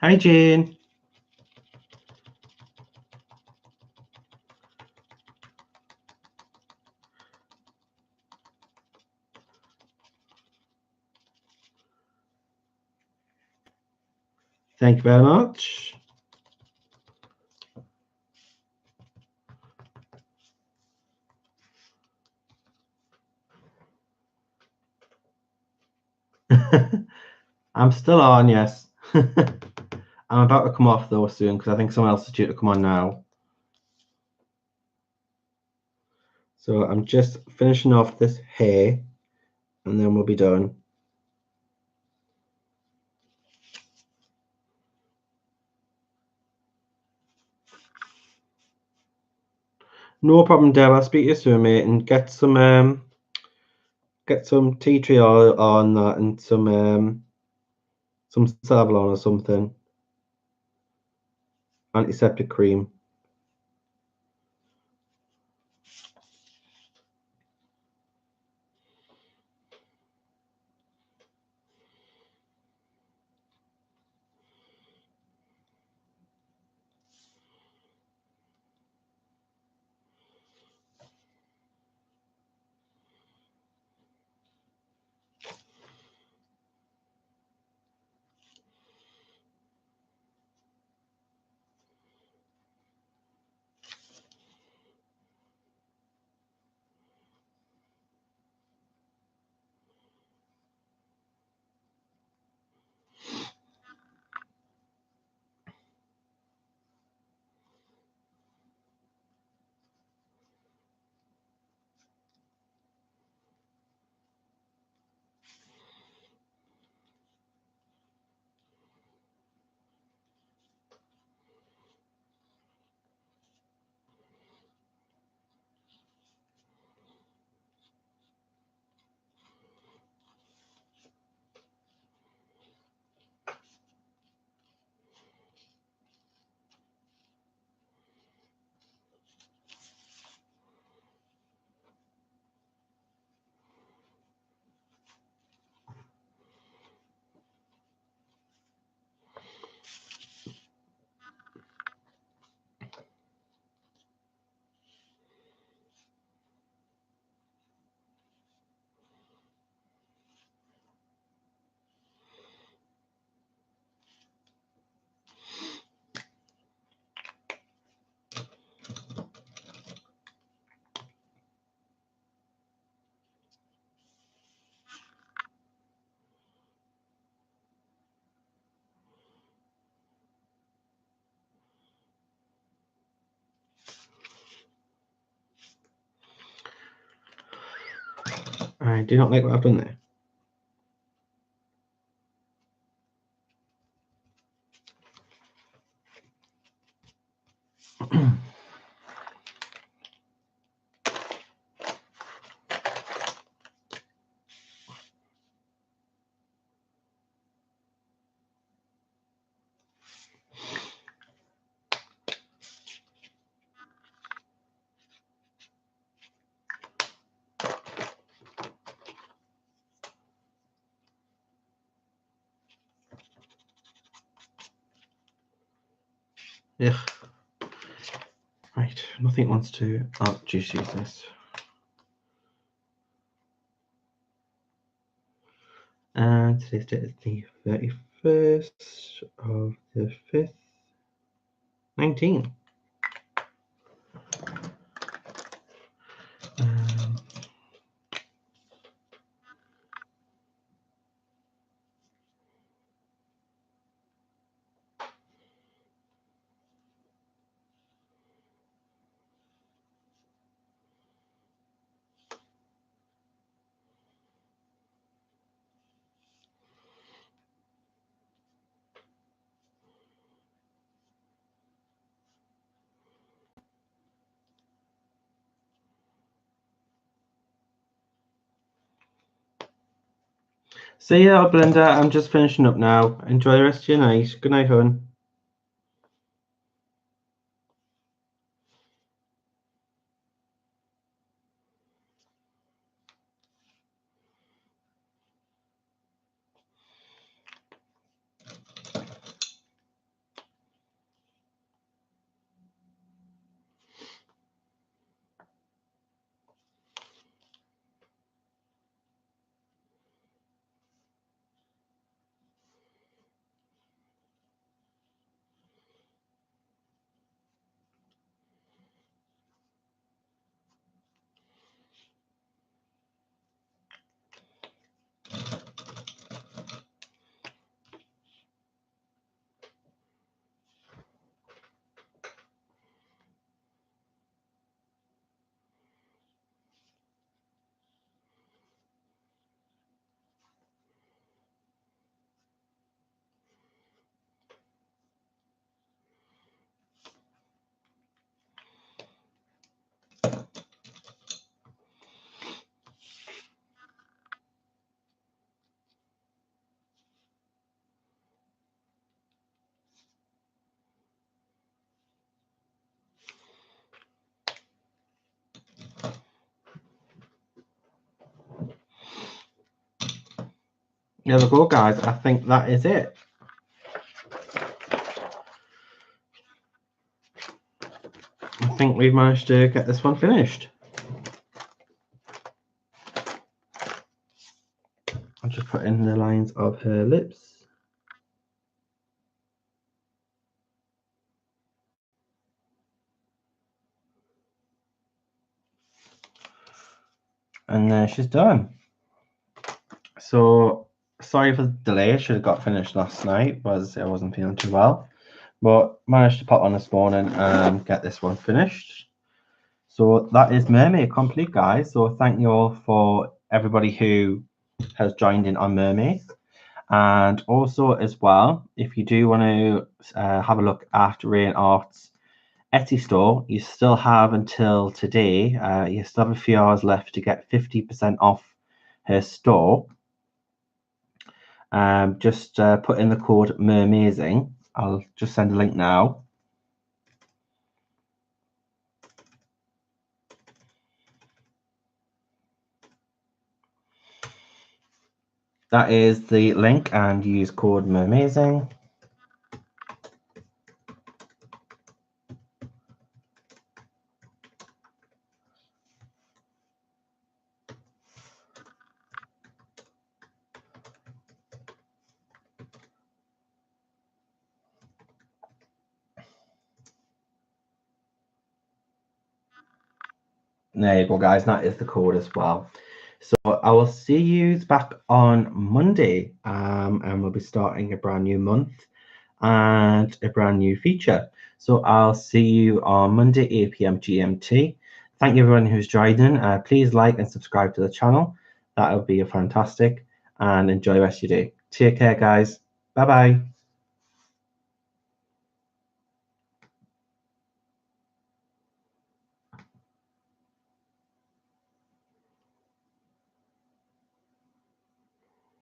Hi, Jane. Thank you very much. I'm still on, yes. I'm about to come off though soon because I think someone else is due to come on now. So I'm just finishing off this hair and then we'll be done. No problem, Deb. I'll speak to you soon, mate, and get some tea tree oil on that and some Savlon or something. Antiseptic cream. I do not like what I've done there. Yeah. Right, nothing wants to. Oh, just use this. And today's date is the 31st of the 5th, 19. So yeah, Belinda, I'm just finishing up now. Enjoy the rest of your night. Good night, hon. There we go, guys. I think that is it. I think we've managed to get this one finished. I'll just put in the lines of her lips. And there she's done. So sorry for the delay. I should have got finished last night, but I wasn't feeling too well. But managed to pop on this morning and get this one finished. So that is Mermaid complete, guys. So thank you all for everybody who has joined in on Mermaid. And also as well, if you do want to have a look at Raen Art's Etsy store, you still have until today. You still have a few hours left to get 50% off her store. Just put in the code MERMAZING. I'll just send a link now. That is the link, and use code MERMAZING. There you go, guys. That is the code as well. So I will see you back on Monday, and we'll be starting a brand new month and a brand new feature. So I'll see you on Monday, 8 p.m. GMT. Thank you everyone who's joined in. Please like and subscribe to the channel. that would be fantastic. And enjoy the rest of your day. Take care, guys. Bye bye.